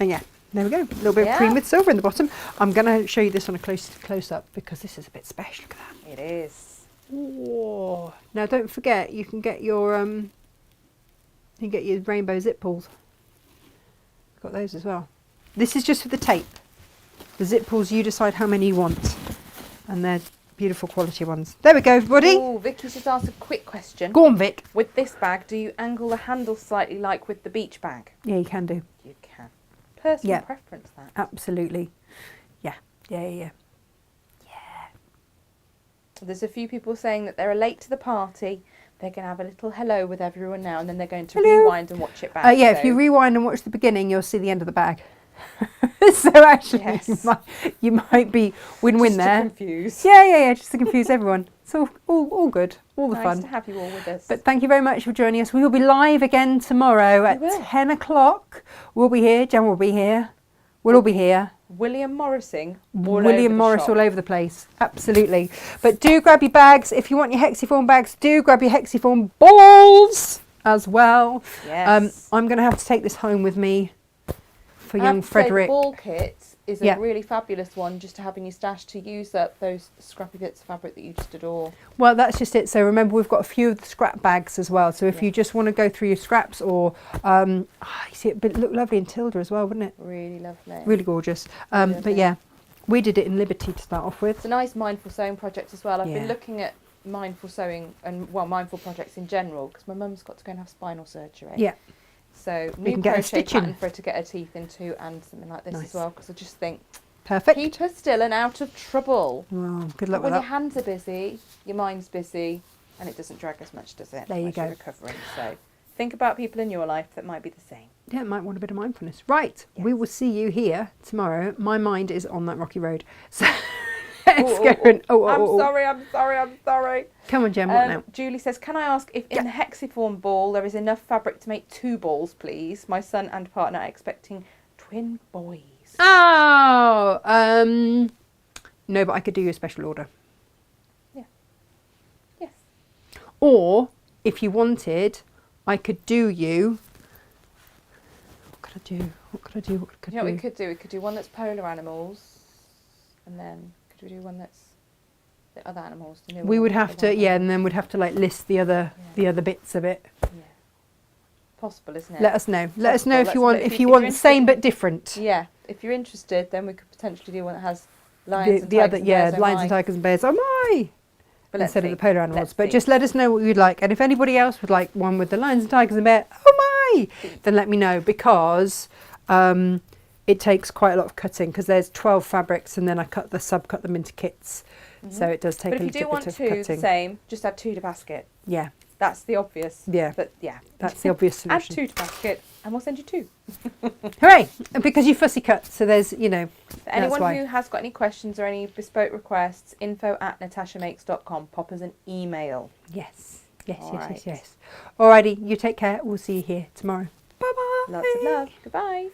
And yeah, there we go. A little bit of cream Yeah. with silver in the bottom. I'm going to show you this on a close up because this is a bit special. Look at that. It is. Whoa. Now don't forget you can get your rainbow zip pulls. Got those as well. This is just for the tape. The zip pulls, you decide how many you want, and they're beautiful quality ones. There we go, everybody. Oh, Vicky's just asked a quick question. Go on, Vic. With this bag, do you angle the handle slightly like with the beach bag? Yeah, you can do. You can. Personal Yeah. preference, that. Absolutely. Yeah. There's a few people saying that they're late to the party. They're going to have a little hello with everyone now, and then they're going to Hello. rewind and watch it back. Yeah, so if you rewind and watch the beginning, you'll see the end of the bag. So actually, Yes. you might be win-win just there. to confuse. Yeah, just to confuse everyone. It's all good, all the Nice fun. to have you all with us. But thank you very much for joining us. We will be live again tomorrow at will. 10 o'clock. We'll be here. Jen will be here. We'll all be here. William Morrising. William Morris all over the place. Absolutely. But do grab your bags. If you want your hexiform bags, do grab your hexiform balls as well. Yes. I'm going to have to take this home with me for I have young to say, Frederick. The ball kit is Yeah. a really fabulous one just to have in your stash to use up those scrappy bits of fabric that you just adore. Well, that's just it. So remember, we've got a few of the scrap bags as well. So if Yeah. you just want to go through your scraps or, you see, it look lovely in Tilda as well, wouldn't it? Really lovely. Really gorgeous. Really But lovely. yeah, we did it in Liberty to start off with. It's a nice mindful sewing project as well. I've Yeah. been looking at mindful sewing and, well, mindful projects in general because my mum's got to go and have spinal surgery. Yeah. So We new can get her crochet stitching. pattern for her to get her teeth into and something like this Nice. as well because I just think Perfect. keep her still and out of trouble. Well, good But luck when with your that. hands are busy, your mind's busy and it doesn't drag as much, does it? There you as you're go. recovering. So think about people in your life that might be the same. Yeah, might want a bit of mindfulness. Right, Yes. we will see you here tomorrow. My mind is on that rocky road. So let's Oh, go and... I'm sorry. Come on, Jen, what now? Julie says, can I ask if in the hexiform ball there is enough fabric to make 2 balls, please? My son and partner are expecting twin boys. Oh, no, but I could do you a special order. Yeah. Yes. Or, if you wanted, I could do you... What could I do? What could I do? What could You I know what do? we could do? We could do one that's polar animals, and then could we do one that's the other animals? The new We one, would the have to, white yeah, one? and then we'd have to like list the other bits of it. Yeah. Possible, isn't it? Let us know. Let us know if you Possible. want. Let's- If you if want you're same interested- but different. Yeah. If you're interested, then we could potentially do one that has lions and The tigers other, and yeah, bears, oh lions my. and tigers and bears. Oh my! But let's Instead of see. the polar animals. Let's But see. just let us know what you'd like. And if anybody else would like one with the lions and tigers and bear, oh my! Then let me know because it takes quite a lot of cutting because there's 12 fabrics and then I cut them into kits. So it does take But a if you little do bit want of two cutting. the same, just add 2 to basket. Yeah, That's the obvious. yeah, But yeah. that's the obvious Add solution. 2 to basket and we'll send you 2. Hooray! Because you fussy cut, so there's, For anyone why. who has got any questions or any bespoke requests, info@natashamakes.com. Pop us an email. Yes. All right. Alrighty, you take care. We'll see you here tomorrow. Bye bye. Lots of love. Goodbye.